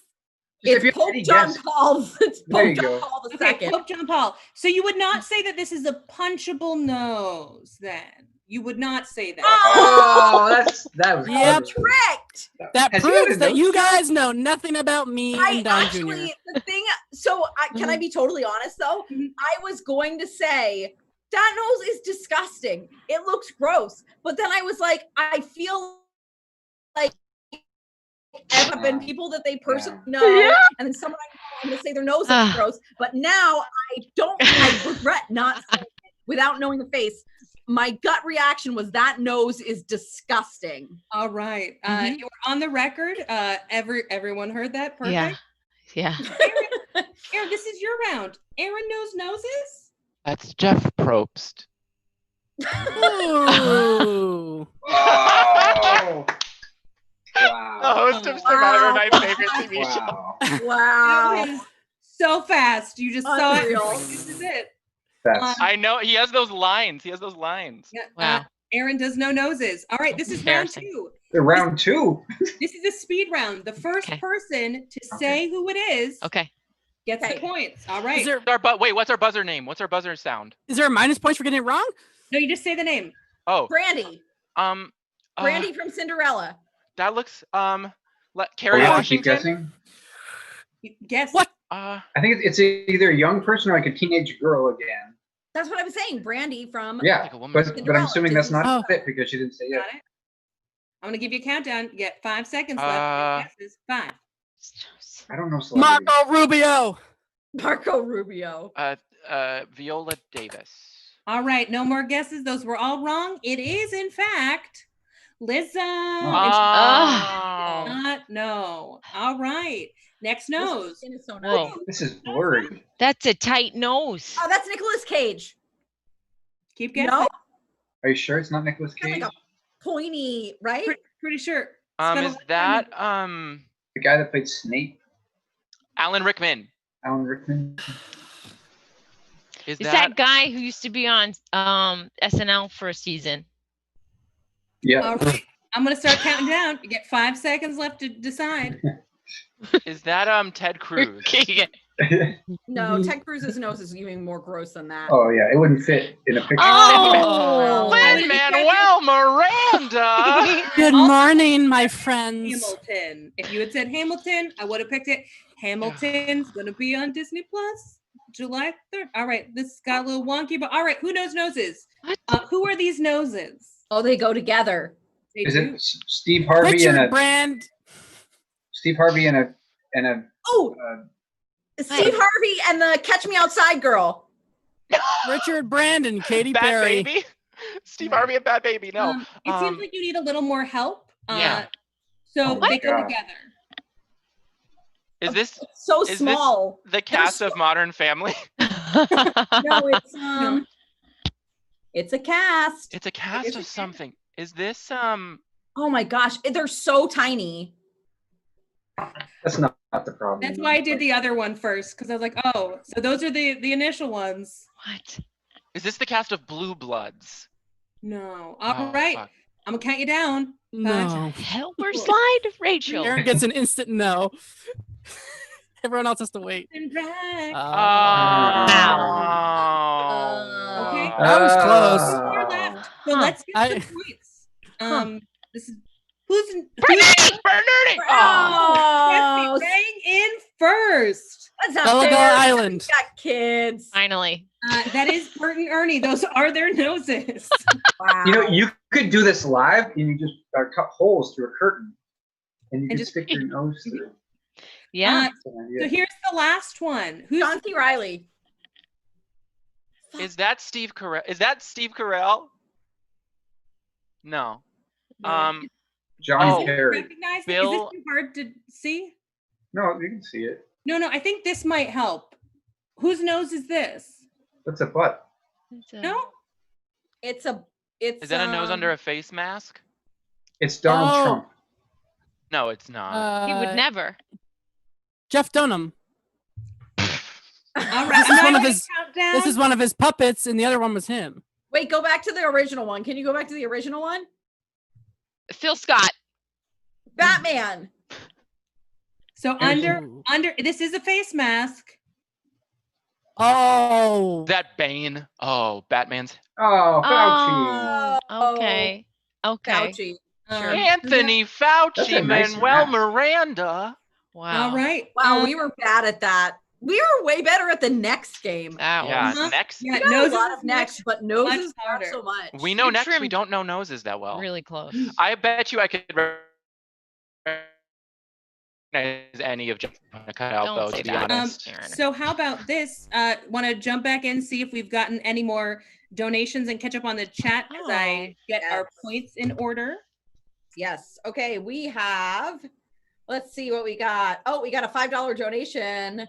if you It's have Pope any John guess. Paul. It's There you Pope John go. Paul the Okay, second. Pope John Paul. So you would not say that this is a punchable nose, then? You would not say that. Oh, that was Yep. clever. Tricked. that Has he had a proves that nose you job? guys know nothing about me I and Don actually, Jr. the thing, can I be totally honest though? Mhm. I was going to say that nose is disgusting. It looks gross. But then I was like, I feel like have been people that they personally know, and then someone I know, I'm going to say their nose looks gross. But now I regret not saying it without knowing the face. My gut reaction was that nose is disgusting. All right. Mhm. You were on the record. Everyone heard that. Perfect. Yeah. Aaron, this is your round. Aaron knows noses? That's Jeff Probst. Ooh. Oh. The Wow. host of Wow. Survivor, my favorite TV show. Wow. That Wow. was so fast. You just saw it. Unreal. This is it. That's I know he has those lines. Yeah, Wow. Aaron does know noses. All right, this is round Embarrassing. 2. the round 2. This is a speed round. The first Okay. person to say who it is Okay. gets Okay. the points. All right. Is there Wait, what's our buzzer name? What's our buzzer sound? is there a minus points for getting it wrong? No, you just say the name. Oh, Brandy. Brandy from Cinderella. that looks Oh, Carrie you have to keep Washington. guessing? Guess. What? Uh, I think it's either a young person or like a teenage girl again. That's what I was saying. Brandy from Yeah, like a woman. but I'm assuming that's not Oh. it because she didn't say it. Got it? I'm going to give you a countdown. You get 5 seconds left. Uh, Guesses. 5. I don't know celebrity. Marco Rubio. Marco Rubio. Viola Davis. All right. No more guesses. Those were all wrong. It is, in fact, Lizzo. And she did not know. All right. Next nose. This is so Whoa. nice. This is blurry. That's a tight nose. Oh, that's Nicolas Cage. Keep guessing. No, Are you sure it's not Nicolas Kind of Cage? like pointy, right? Pretty sure. Spent a Is lot of time that The guy that played Snape, Alan Rickman? Alan Rickman. Is Is that guy who used to be on SNL for a season? Yeah. All right. I'm going to start counting down. You get 5 seconds left to decide. Is that Ted Cruz? No, Ted Cruz's nose is even more gross than that. Oh yeah, it wouldn't fit in a picture. Oh, Lin-Manuel Miranda. Good morning, my friends. Hamilton. If you had said Hamilton, I would have picked it. Hamilton's going to be on Disney Plus July 3rd. All right. This got a little wonky, but all right. Who knows noses? What? Who are these noses? Oh, they go together. They Is do. it Steve Harvey Richard and Brand. Steve Harvey and a Oh, Steve Harvey and the Catch Me Outside girl. Richard Brand and Katy Bad Perry. Baby? Steve Harvey and Bad Baby. No. It seems like you need a little more help. Yeah. So Oh they my go God. together. Is this So is this small. the cast of Modern Family? No, it's No. it's a cast. It's a cast of something. Is this Oh my gosh, they're so tiny. That's not the problem. That's why I did the other one first, because I was like, oh, so those are the initial ones. What? is this the cast of Blue Bloods? No. Oh, All right. fuck. I'm gonna count you down. No. Helper slide, Rachel. Aaron gets an instant no. Everyone else has to wait. And drag. Okay. That was close. Two more left. So Huh. let's get some points. This is who's Bernardi! Oh, staying in first. that's not Gulliver fair. Island. We got kids. Finally. That is Bert and Ernie. Those are their noses. Wow. You know, you could do this live, and you just cut holes through a curtain, and you And can just- stick your nose through. Yeah. So here's the last one. Who's John C. Riley. Is that Steve Carell? Is that Steve Carell? No. Johnny Oh. Carey. recognize it? Is Bill- this too hard to see? No, you can see it. No, I think this might help. Whose nose is this? That's a butt. It's a- No? It's Is that a nose under a face mask? It's Donald Oh. Trump. No, it's not. He would never. Jeff Dunham. All right. This is I'm one not of gonna his- count down. This is one of his puppets, and the other one was him. Wait, go back to the original one. Can you go back to the original one? Phil Scott. Batman. So Ooh. under this is a face mask. Oh. That Bane. Oh, Batman's. Oh, Fauci. Oh, okay. Okay. Fauci. Sure. Anthony That's Fauci, a nice Manuel mask. Miranda. Wow. All right. Wow, we were bad at that. We were way better at the next game. That Yeah, was Uh-huh. next. Yeah, We got noses a lot is of next, but noses not harder. so much. We know You next. We trimmed- don't know noses that well. really close. I bet you I could recognize any of Jeff cut out Don't though. say To be that. honest. Aaron. So how about this? Want to jump back in, see if we've gotten any more donations and catch up on the chat as I get our yes. points in order. Yes. Okay, we have, let's see what we got. Oh, we got a $5 donation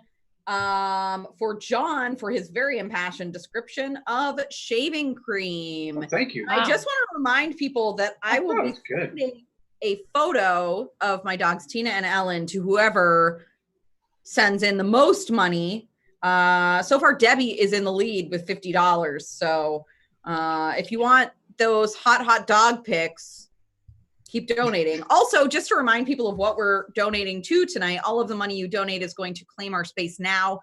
for John for his very impassioned description of shaving cream. Oh, thank you. I Wow. just want to remind people that I will that be was good. sending a photo of my dogs Tina and Ellen to whoever sends in the most money. So far, Debbie is in the lead with $50. So if you want those hot dog pics, keep donating. Also, just to remind people of what we're donating to tonight, all of the money you donate is going to Claim Our Space Now,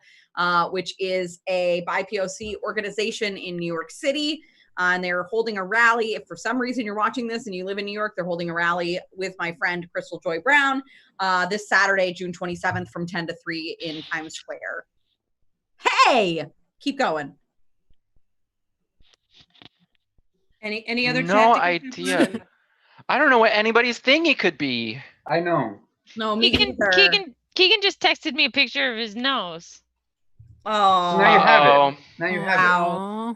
which is a BIPOC organization in New York City. And they're holding a rally. If for some reason you're watching this and you live in New York, they're holding a rally with my friend Crystal Joy Brown this Saturday, June 27th from 10 to 3 in Times Square. Hey, keep going. Any other No chat to catch up idea. on? I don't know what anybody's thingy could be. I know. No, me Keegan just texted me a picture of his nose. Oh, So now you have Oh. it. Now you have Wow. Aw.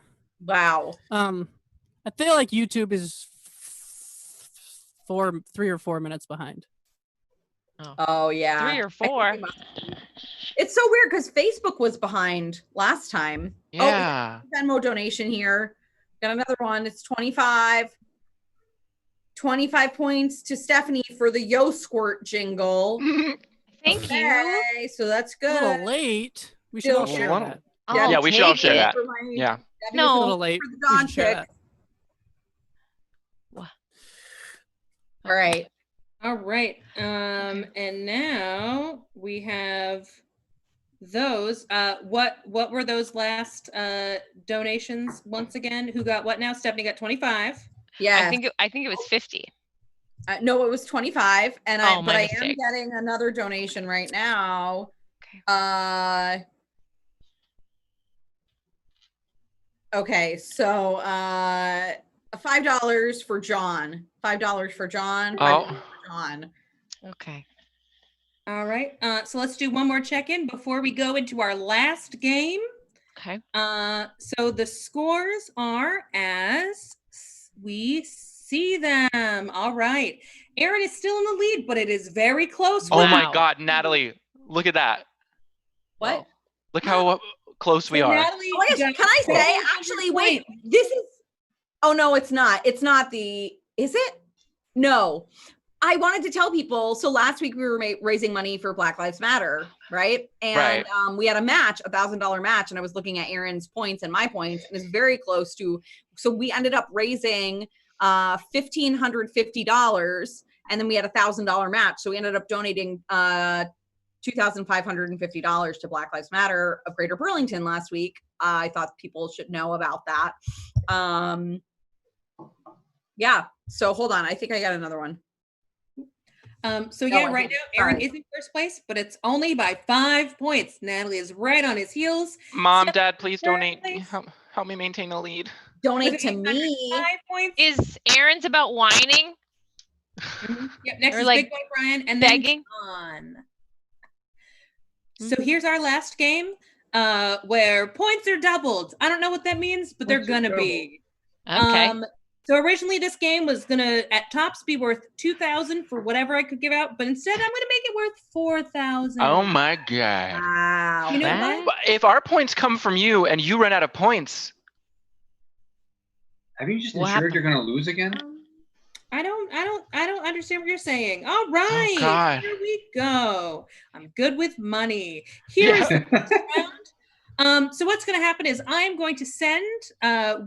Wow. I feel like YouTube is 3 or 4 minutes behind. Oh, yeah. 3 or I think 4. it must be. It's so weird because Facebook was behind last time. Yeah. Venmo donation here. Got another one. It's 25. 25 points to Stephanie for the Yo Squirt jingle. Thank you. Okay, so that's A little good. late. We should all Still share one- that. I'll Yeah, we should all take share it. that. For my- Yeah. Debbie It's No. a little late. For the We Don should share pick. that. All right. All right. And now we have those. What were those last donations once again? Who got what now? Stephanie got 25. Yeah. I think it was 50. No, it was 25, and Oh, but my I am mistake. getting another donation right now. Okay. Okay, so $5 for John. $5 for John. $5 Oh. for John. Okay. All right. So let's do one more check-in before we go into our last game. Okay. So the scores are as we see them. All right. Aaron is still in the lead, but it is very close. Oh my Wow. God, Natalie, look at that. What? Wow. Look how close we So are. Natalie, Oh my gosh, got can I say, 400 actually, wait, points. this is, oh no, it's not. It's not is it? No. I wanted to tell people, so last week we were raising money for Black Lives Matter, right? And Right. we had a match, $1,000 match, and I was looking at Aaron's points and my points, and it's very close to, so we ended up raising $1,550, and then we had $1,000 match. So we ended up donating $2,550 to Black Lives Matter of Greater Burlington last week. I thought people should know about that. Yeah. So hold on. I think I got another one. So No, yeah, I right think- now Aaron sorry. is in first place, but it's only by 5 points. Natalie is right on his heels. Mom, So- Dad, please third donate. place. Help me maintain the lead. Donate to With me. 5 points. Is Aaron's about whining? Yep, next or is like Big Boy Brian and begging? then John. So here's our last game, where points are doubled. I don't know what that means, but they're Points are gonna doubled. be. Okay. So originally this game was gonna at tops be worth 2,000 for whatever I could give out, but instead I'm gonna make it worth 4,000. Oh my God. Wow. You know That- what? But if our points come from you and you run out of points, Have you just What ensured happened? you're going to lose again? I don't understand what you're saying. All right, God. here we go. I'm good with money. Here's the round. So what's going to happen is I'm going to send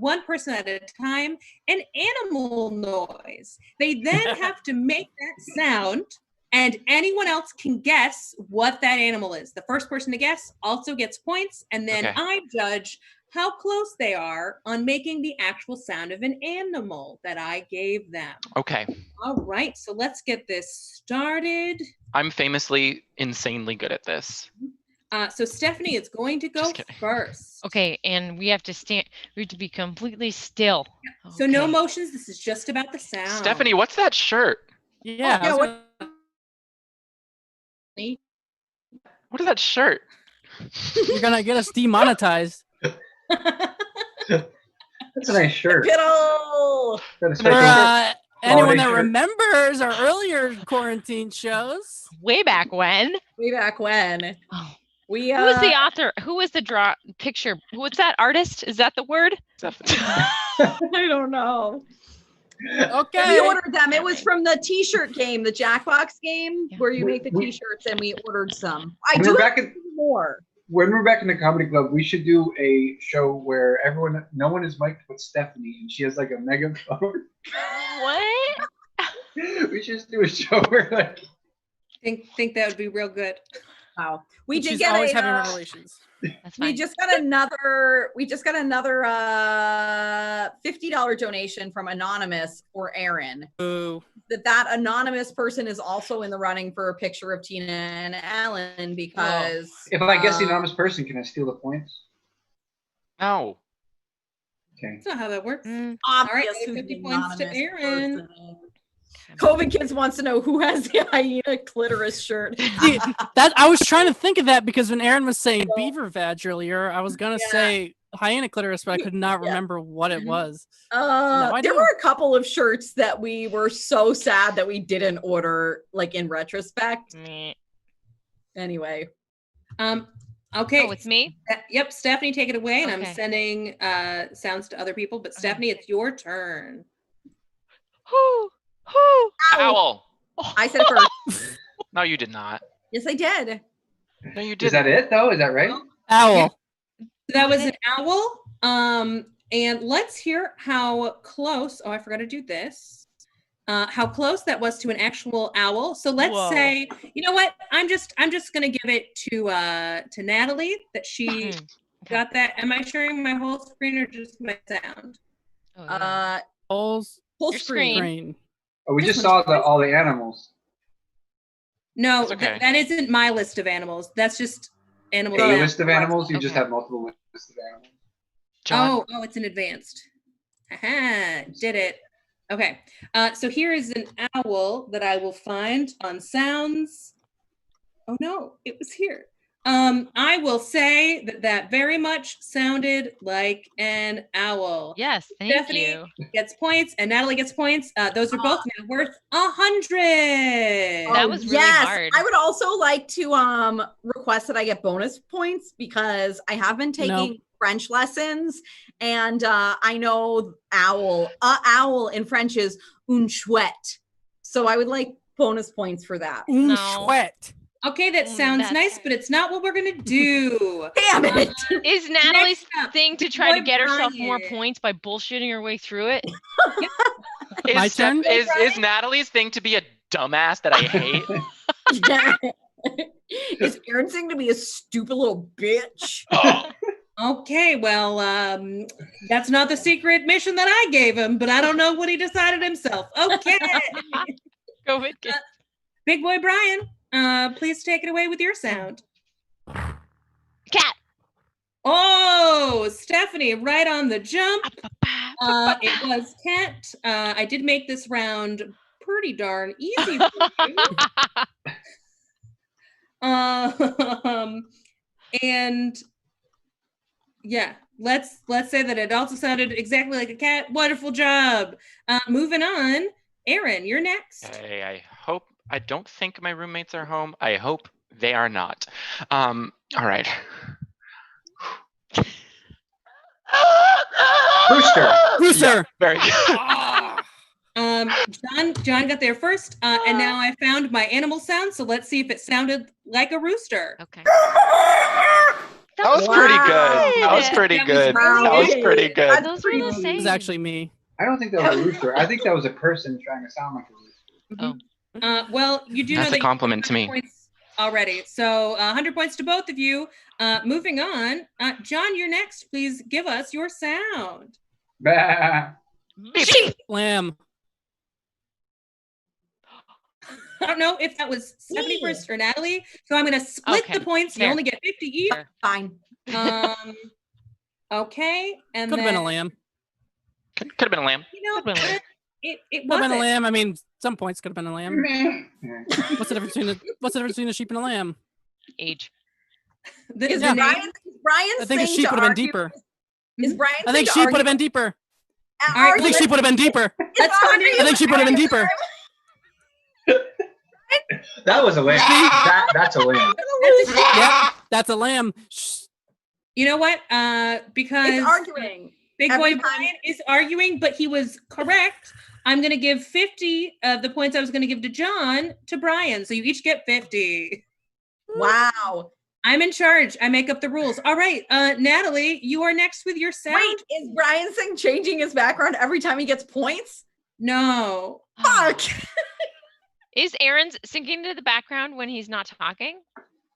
one person at a time an animal noise. They then have to make that sound, and anyone else can guess what that animal is. The first person to guess also gets points, and then Okay. I judge how close they are on making the actual sound of an animal that I gave them. okay. All right, so let's get this started. I'm famously insanely good at this. So Stephanie is going to go Just kidding. first. Okay, and we have to stand. We have to be completely still. So no Okay. motions. This is just about the sound. Stephanie, what's that shirt? Yeah. yeah, I was what- gonna- What is that shirt? you're gonna get us demonetized. That's a nice shirt. Piddle. Got a For special- anyone that shirt. remembers our earlier quarantine shows, Way back when. Way back when. Oh. We Who was the author? Who was the draw picture? What's that artist? Is that the word? Stephanie. I don't know. okay. We ordered them. It was from the t-shirt game, the Jackbox game, Yeah. where you make the We- t-shirts, and we ordered some. I When do we're have back in- more. When we're back in the comedy club, we should do a show where no one is mic'd but Stephanie, and she has like a megaphone. What? We should just do a show where like think that would be real good. Wow. We And did she's get always a, having revelations. That's we fine. just got another $50 donation from Anonymous for Aaron. Ooh. That anonymous person is also in the running for a picture of Tina and Alan because if I guess the anonymous person, can I steal the points? No. Okay. That's not how that works. Mm, obvious All right, who's 50 the points to anonymous Aaron. person. COVID Kids wants to know who has the hyena clitoris shirt. See, that I was trying to think of that because when Aaron was saying beaver vag earlier, I was gonna Yeah. say hyena clitoris, but I could not Yeah. remember what it was. There do. were a couple of shirts that we were so sad that we didn't order, like in retrospect. meh. Anyway, Okay. Oh, it's me. Yep, Stephanie, take it away, and I'm Okay. sending sounds to other people. But Stephanie, it's your turn. Whoo, whoo. Owl. I said it first. No, you did not. Yes, I did. No, you Is didn't. that it though? Is that right? Owl. That was an owl. And let's hear how close. Oh, I forgot to do this. How close that was to an actual owl. So let's Whoa. say, you know what? I'm just gonna give it to Natalie that she Mm, got that. Am I sharing my whole screen or just my sound? oh, yeah. Full Full Your screen. screen. Oh, we This just one's saw all the animals. No, That's okay. that isn't my list of animals. That's just animals. A that- list of animals. You just Okay. have multiple lists of animals. John. Oh, it's an advanced. Haha, did it. Okay. So here is an owl that I will find on sounds. Oh no, it was here. I will say that very much sounded like an owl. Yes, thank Stephanie you. gets points and Natalie gets points. Those are both now worth 100. That was really hard. I would also like to request that I get bonus points because I have been taking French lessons, and I know owl in French is une chouette. So I would like bonus points for that. Une No. chouette. Okay, that sounds nice, but it's not what we're gonna do. Damn it! Is Natalie's Next up, thing to try to Boy get herself more Brian. points by bullshitting her way through it? My turn? Is Natalie's thing to be a dumbass that I hate? Is Aaron saying to be a stupid little bitch? Okay, well, that's not the secret mission that I gave him, but I don't know what he decided himself. Okay. Go with it. Big Boy Brian, please take it away with your sound. Cat. Oh, Stephanie, right on the jump. It was cat. I did make this round pretty darn easy for you. And yeah, let's say that it also sounded exactly like a cat. Wonderful job. Moving on, Aaron, you're next. Hey, I don't think my roommates are home. I hope they are not. All right. Rooster. Rooster. Yeah, very good. John got there first, and now I found my animal sound. So let's see if it sounded like a rooster. Okay. That was pretty good. That was Good. pretty That was good. really That was good. pretty good. Those were the It same. was actually me. I don't think that was a rooster. I think that was a person trying to sound like a rooster. Well, you do know That's that a compliment to you get me. 100 points already. So 100 points to both of you. Moving on, John, you're next. Please give us your sound. Bah. Sheep. Lamb. I don't know if that was Stephanie Me. first or Natalie, so I'm going to split Okay, the points. You fair. only get 50 each. Fair. Fine. Okay, and Could have then been a lamb. Could have been a lamb. You know, Could've been a lamb. it Could have wasn't. been a lamb. I mean, some points could have been a lamb. Meh. What's the difference between a sheep and a lamb? Age. The, Is the name- Brian I think a saying sheep to would have been argue- deeper. Is Brian? I think saying to sheep would have argue- been deeper. All right, I think sheep would have been deeper. Let's find argue- out. I think sheep would have been deeper. That was a lamb. That's a lamb. That's a sheep. Yep, that's a lamb. Shh. You know what? Because It's arguing. Big Every Boy time- Brian is arguing, but he was correct. I'm going to give 50 of the points I was going to give to John to Brian. So you each get 50. Wow. I'm in charge. I make up the rules. All right. Natalie, you are next with your sound. Wait, is Brian Singh changing his background every time he gets points? No. Fuck. Is Aaron's sinking to the background when he's not talking?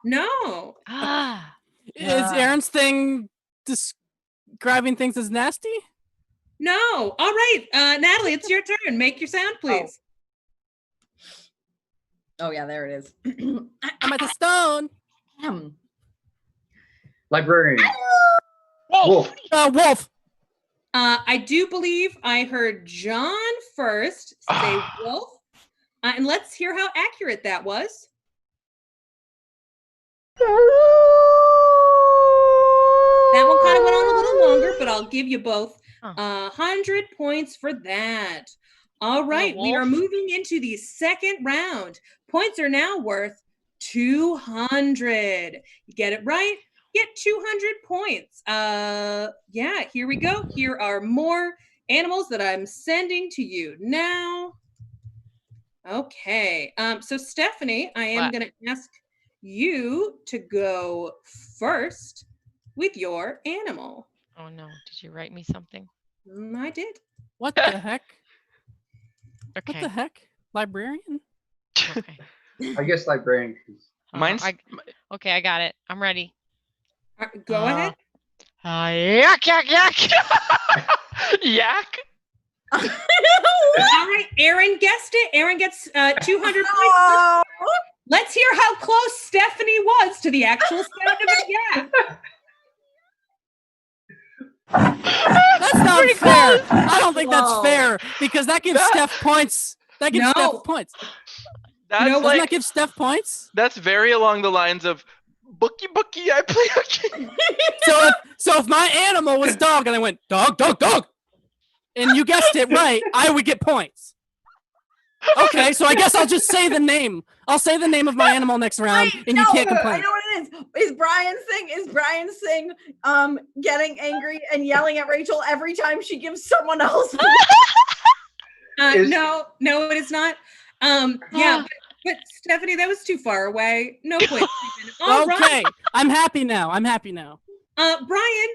No. Ah. Is Aaron's thing describing things as nasty? No. All right. Natalie, it's your turn. Make your sound, please. Oh yeah, there it is. I'm at the stone. Librarian. Wolf. Wolf. Wolf. I do believe I heard John first say wolf. And let's hear how accurate that was. That one kind of went on a little longer, but I'll give you both 100 points for that. All right, we are wolf? moving into the second round. Points are now worth 200. You get it right, get 200 points. Yeah, here we go. Here are more animals that I'm sending to you now. Okay, so Stephanie, I am What? going to ask you to go first with your animal. Oh no. Did you write me something? I did. What the heck? Okay. What the heck? Librarian? Okay. I guess librarian. Mine's Okay, I got it. I'm ready. Go ahead. Yak, yak, yak. yak. All right, Aaron guessed it. Aaron gets 200 points. Oh, Let's hear how close Stephanie was to the actual sound of a yak. That's not fair. I don't think that's Whoa. fair because that gives Steph points. That gives No. Steph points. That's You know, Doesn't like that give Steph points? that's very along the lines of Bookie, I play hooky. So if my animal was dog and I went dog, dog, dog, and you guessed it right, I would get points. Okay, so I guess I'll just say the name. I'll say the name of my animal next round, and you can't I complain. know what it is. Is Brian's thing getting angry and yelling at Rachel every time she gives someone else? No, it is not. Yeah, but Stephanie, that was too far away. No point. All Okay, right. I'm happy now. Brian,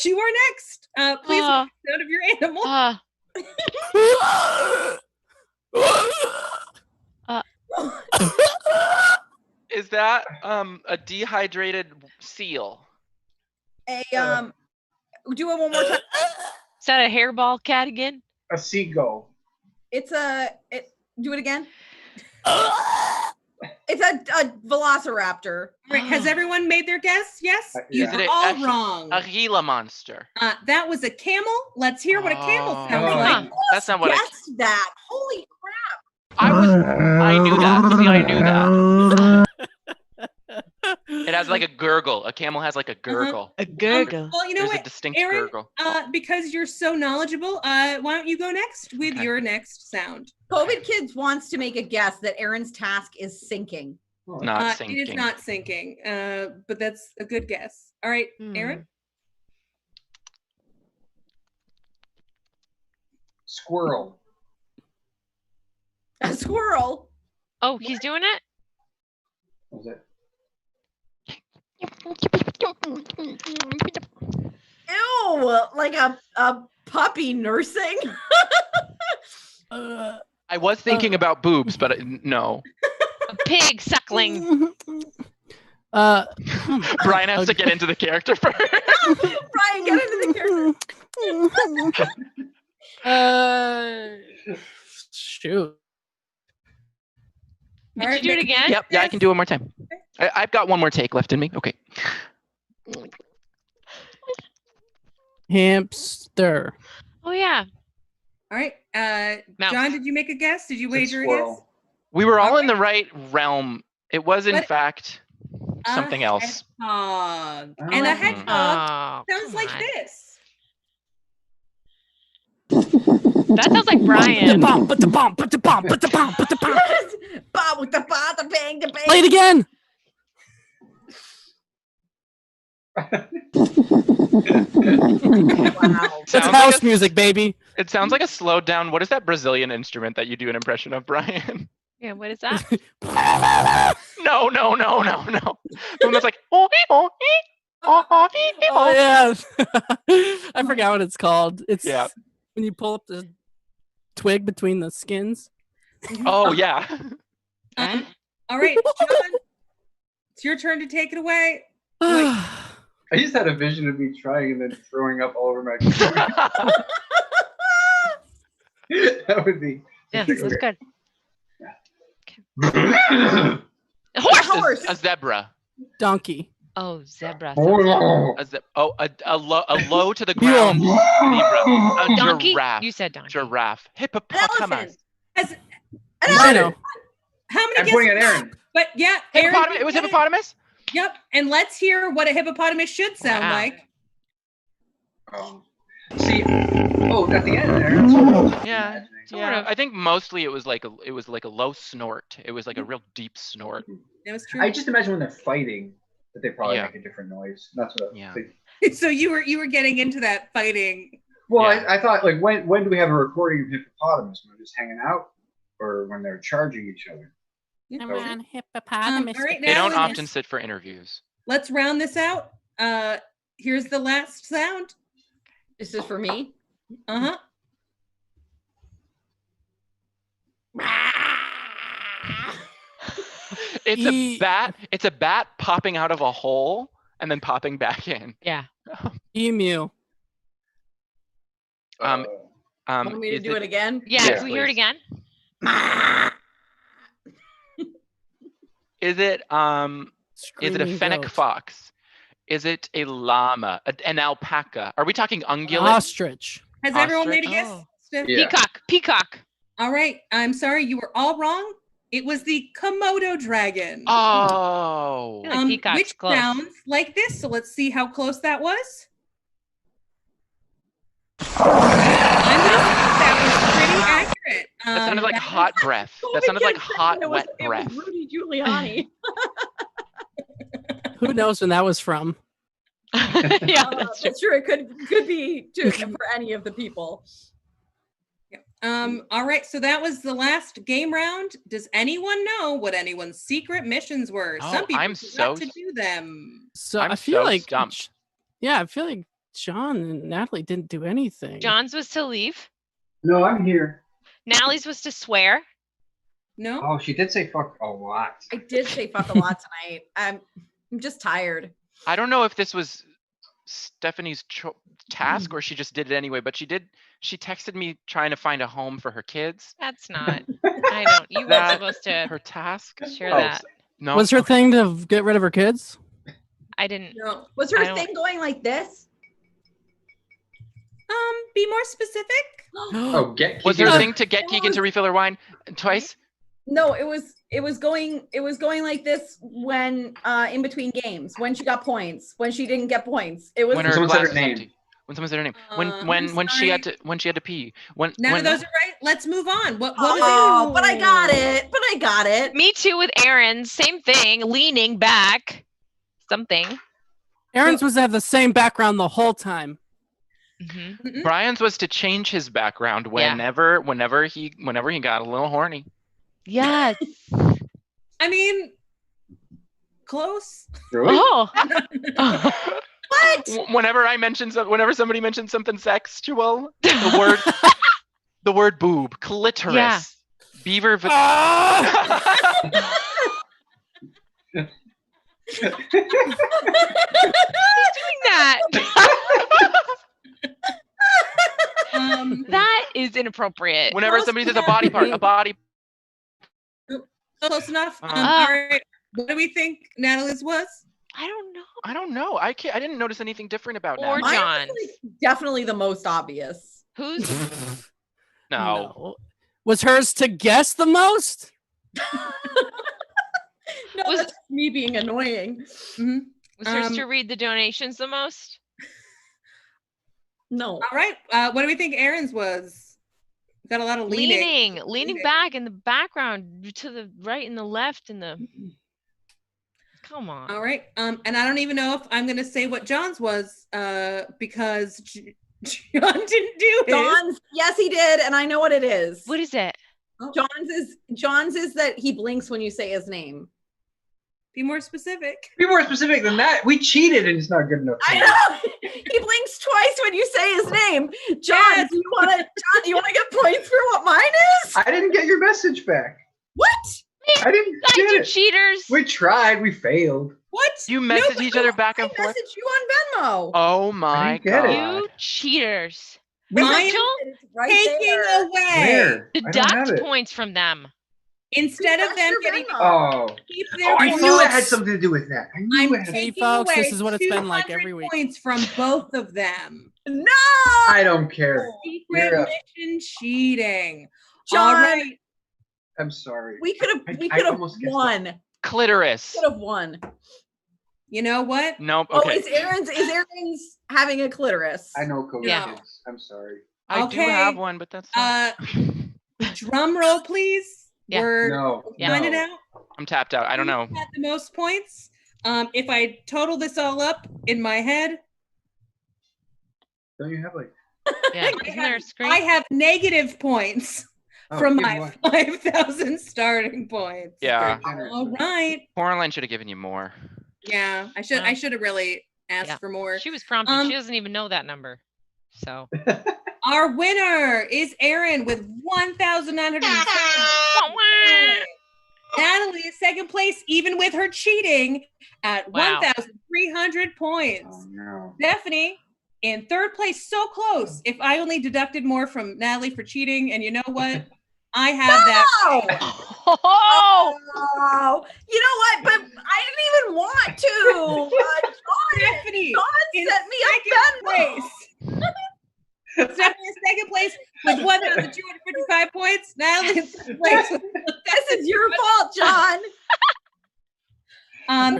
you are next. Please make the sound of your animal. Is that a dehydrated seal? Do it one more time. Is that a hairball cat again? A seagull. Do it again. It's a velociraptor. All right, has everyone made their guess? Yes? Yeah. You're all wrong. A Gila monster. That was a camel. Let's hear what a camel sounds Oh. like. That's not what I guessed that. Holy crap. I knew that. See, I knew that. It has like a gurgle. A camel has like a gurgle. A gurgle. Well, you know There's a what, distinct Aaron? gurgle. Because you're so knowledgeable, why don't you go next with your next sound? COVID Kids wants to make a guess that Aaron's task is sinking. Not sinking. It is not sinking, but that's a good guess. All right, Aaron? Squirrel. A squirrel. Oh, he's doing it? Was it? Ew, like a puppy nursing. I was thinking about boobs, but no. A pig suckling. Brian has to get into the character first. Brian, get into the character. Shoot. Did you do it again? Yep, yeah, I can do it one more time. I've got one more take left in me. Okay. Hamster. Oh yeah. All right, Mouse. John, did you make a guess? Did you wager a guess? Squirrel. We were all in the right realm. It was, in But- fact, something else. Hedgehog. Oh. And a hedgehog Oh, sounds like come on. this. That sounds like Brian. Ba with the ba, the bang, the bang. Play it again. Wow. That's Sounds house like a- music, baby. It sounds like a slowed down. What is that Brazilian instrument that you do an impression of, Brian? Yeah, what is that? No. The one that's like, oh, Oh yeah. I forgot what it's called. It's Yeah. when you pull up the twig between the skins. Oh, yeah. All right, John, it's your turn to take it away. I just had a vision of me trying and then throwing up all over my computer. That would be. Yeah, that's good. Okay. Horse. A zebra. Donkey. Oh, zebra. A low to the ground Mule. zebra. A Donkey? giraffe. You said donkey. Giraffe. Hippopotamus. Elephant. Rhino. How many I'm pointing at guesses? Aaron. But yeah, Aaron. Hippopotamus. It was hippopotamus? Yep, and let's hear what a hippopotamus should sound Wow. like. See, at the end there. That's what I was Yeah. imagining. Yeah. I think mostly it was like a low snort. It was like a real deep snort. That was true. I just imagine when they're fighting that they probably Yeah. make a different noise. That's what I was Yeah. thinking. So you were getting into that fighting. Well, Yeah. I thought, like, when do we have a recording of hippopotamus? When they're just hanging out, or when they're charging each other? Come Oh. on, hippopotamus. all right, They don't Now often sit for interviews. Let's round this out. Here's the last sound. This is for me. Uh-huh. It's a bat. It's a bat popping out of a hole and then popping back in. Yeah. Emu. Want me to Is do it again? Yeah, Yes, can we hear it please. again? Is it a Screaming fennec goat. fox? Is it a llama? An alpaca? Are we talking ungulate? Ostrich. Has everyone made a Ostrich? guess? Oh. Steph? Yeah. Peacock. All right. I'm sorry, you were all wrong. It was the Komodo dragon. Oh. I feel like peacock's Which close. sounds like this. So let's see how close that was. I'm gonna say that was pretty accurate. That sounded like that hot breath. That sounded like hot, It was wet breath. Rudy Giuliani. Who knows when that was from? Yeah, that's true. That's true. It could be for any of the people. All right, so that was the last game round. Does anyone know what anyone's secret missions were? Oh, Some people I'm forgot so to do them. So I'm I feel so like stumped. Yeah, I feel like John and Natalie didn't do anything. John's was to leave. No, I'm here. Natalie's was to swear. No? Oh, she did say fuck a lot. I did say fuck a lot tonight. I'm just tired. I don't know if this was Stephanie's task or she just did it anyway, but she texted me trying to find a home for her kids. That's not. I don't. You weren't That- supposed to Her task? share Oh, that. No. Was her thing to get rid of her kids? I didn't. No. Was I her don't- thing going like this? Be more specific? Oh, get Was Keegan her to- thing to get Keegan to refill her wine twice? No, it was going like this when in between games, when she got points, when she didn't get points. It was When her Someone said glass her was name. empty. When someone said her name. I'm When she had sorry. to pee. When None of those are right. Let's move on. What was Oh, but I got it. But I got it. Me too with Aaron. Same thing. Leaning back. Something. Aaron's was to have the same background the whole time. Hmm it? Brian's was to change his background Yeah. whenever he got a little horny. Yes. I mean, close. Really? Oh. What? Whenever somebody mentions something sexual, the word boob, clitoris, Yeah. beaver. Ah! Doing that. That is inappropriate. Whenever Close somebody says a enough. body part, Close enough. Uh-huh. All right. What do we think Natalie's was? I don't know. I don't know. I didn't notice anything different about Or that. Mine was, John's. like, definitely the most obvious. Who's? No. Was hers to guess the most? No, Was- that's me being annoying. Mhm. Was hers to read the donations the most? No. All right. What do we think Aaron's was? Got a lot of leaning. Leaning back in the background to the right and the left and the. Come on. All right. And I don't even know if I'm going to say what John's was because John didn't do it. John's, yes, he did, and I know what it is. What is it? John's is that he blinks when you say his name. Be more specific. Be more specific than that. We cheated and it's not good enough. I know. He blinks twice when you say his name. John, Yes. do you want to get points for what mine is? I didn't get your message back. What? I didn't Guys, get you it. cheaters. We tried. We failed. What? You message but each other back I and forth. messaged you on Venmo. Oh my didn't get it. god. You cheaters. Mine Rachel, It's right taking there. away. Where? I don't have deduct it. points from them. Instead of That's them your getting Venmo. Oh. keep their I points. knew it had something to do with that. I knew I'm it had. taking folks, away this is what it's been like every 200 week. points from both of them. No. I don't care. Secret You're up. mission cheating. John, All right. I'm sorry. we could I have almost guessed won. Clitoris. Could have won. You know what? Nope. Oh, Okay. is Aaron's having a clitoris? I know Coach Yeah. kids. I'm sorry. I do Okay. have one, but that's not. Drum roll, please. Yeah. We're No. Yeah. finding no. out I'm tapped out. I don't know. who had the most points. If I total this all up in my head, Don't you have like? Yeah. I Isn't there a have- screen? I have negative points Oh, from give my one. 5,000 starting points. Yeah. Very generous. All right. Coraline should have given you more. Yeah, I should. Wow. I should have really asked Yeah. for more. She was prompted. Um, She doesn't even know that number. So. Our winner is Aaron with 1,907. Natalie is second place, even with her cheating, at Wow. 1,300 points. Oh no. Stephanie in third place, so close. If I only deducted more from Natalie for cheating, and you know what? I have that. Oh. Oh, Oh, you know what? But I didn't even want to. Stephanie John in set me second up Venmo. place. Stephanie in second place with 1,255 points. Natalie in second place. This is your fault, John.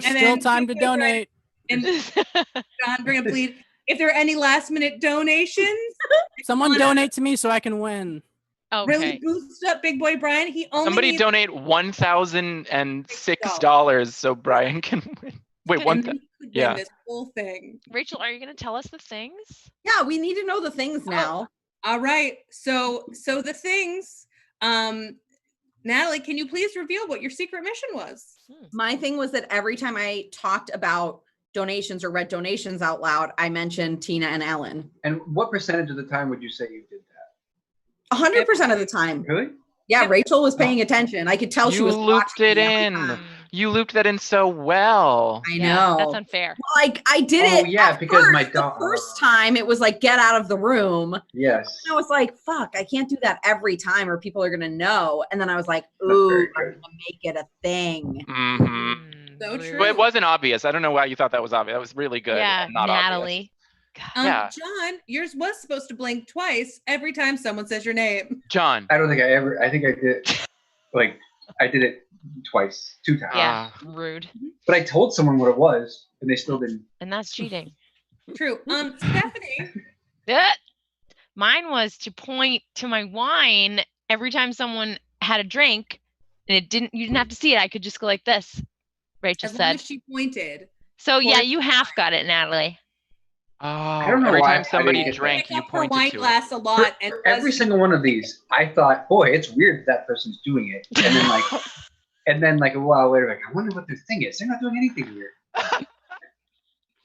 There's still time to donate. And John, bring up lead. If there are any last minute donations, Someone donate to me so I can win. really Okay. boost up Big Boy Brian. He only Somebody needs donate $1,006 so Brian can win. Wait, and one. he could yeah. win this whole thing. Rachel, are you going to tell us the things? Yeah, we need to know the things now. All right. So the things, Natalie, can you please reveal what your secret mission was? My thing was that every time I talked about donations or read donations out loud, I mentioned Tina and Ellen. And what percentage of the time would you say you did that? 100% of the time. Really? Yeah, Yep. Rachel was paying attention. I could tell she You was looped watching it me every in. time. You looped that in so well. I Yeah, know. that's unfair. Like I did Oh, it. yeah, at because first, my the dog- first time it was like get out of the room. Yes. And I was like, fuck, I can't do that every time or people are gonna know. And then I was like, That's ooh, very I'm good. gonna make it a thing. Hmm. So rude. true. But it wasn't obvious. I don't know why you thought that was obvious. That was really good. Yeah, and not obvious. Natalie. Yeah. John, yours was supposed to blink twice every time someone says your name. John. I don't think I think I did, like, I did it twice, 2 times. Yeah, rude. But I told someone what it was, and they still didn't. And that's cheating. True. Stephanie. That mine was to point to my wine every time someone had a drink, and you didn't have to see it. I could just go like this. Rachel As long said. as she pointed. So yeah, Point. you half got it, Natalie. Oh, I don't know every why time I somebody didn't get drank, Pick you up her wine pointed to it. glass a lot. And For every single one of these, I thought, boy, it's weird that person's doing it. And then like a while later, like, I wonder what their thing is. They're not doing anything weird.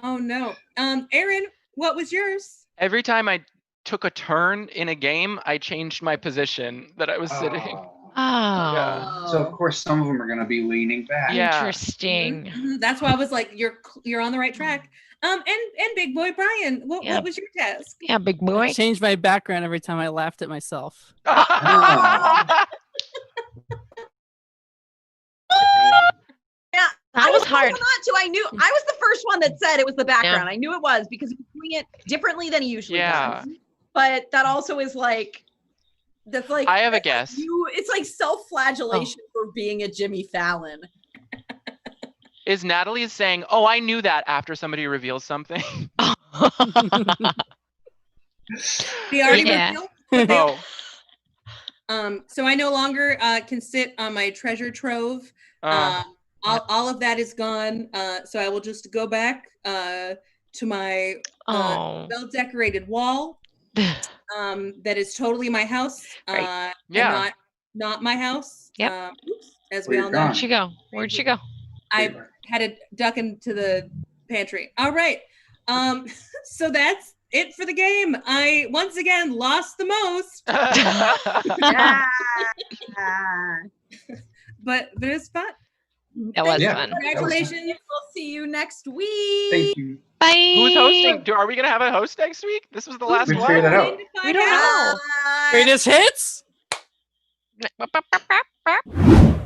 Oh no. Aaron, what was yours? Every time I took a turn in a game, I changed my position that I was sitting. Oh. Oh, Yeah. So of course some of them are gonna be leaning back. Yeah. interesting. Mhm. That's why I was like, you're on the right track. And Big Boy Brian, what was your task? Yeah, big I boy. changed my background every time I laughed at myself. Yeah, That I was told hard. him not to. I knew I was the first one that said it was the background. I knew it was because he was doing it differently than he usually Yeah. does. But that also is like that's like I have a that's like guess. it's like self-flagellation for being a Jimmy Fallon. Is Natalie saying, "Oh, I knew that" after somebody reveals something? The already Yeah. revealed? Oh, So I no longer can sit on my treasure trove. uh, All of that is gone. So I will just go back to my Oh. well-decorated wall. That is totally my house. Right. And Yeah. not my house. Yep. As Where we you're all know, gone. Where'd she go? Where'd she go? I had to duck into the pantry. All right. So that's it for the game. I once again lost the most, Yeah. but it was fun. That was Yeah. fun. Congratulations. We'll see you next week. Thank you. Bye. Who's hosting? Are we gonna have a host next week? This was the last We one. figured that out. We don't know. Bye. Greatest hits? Bye.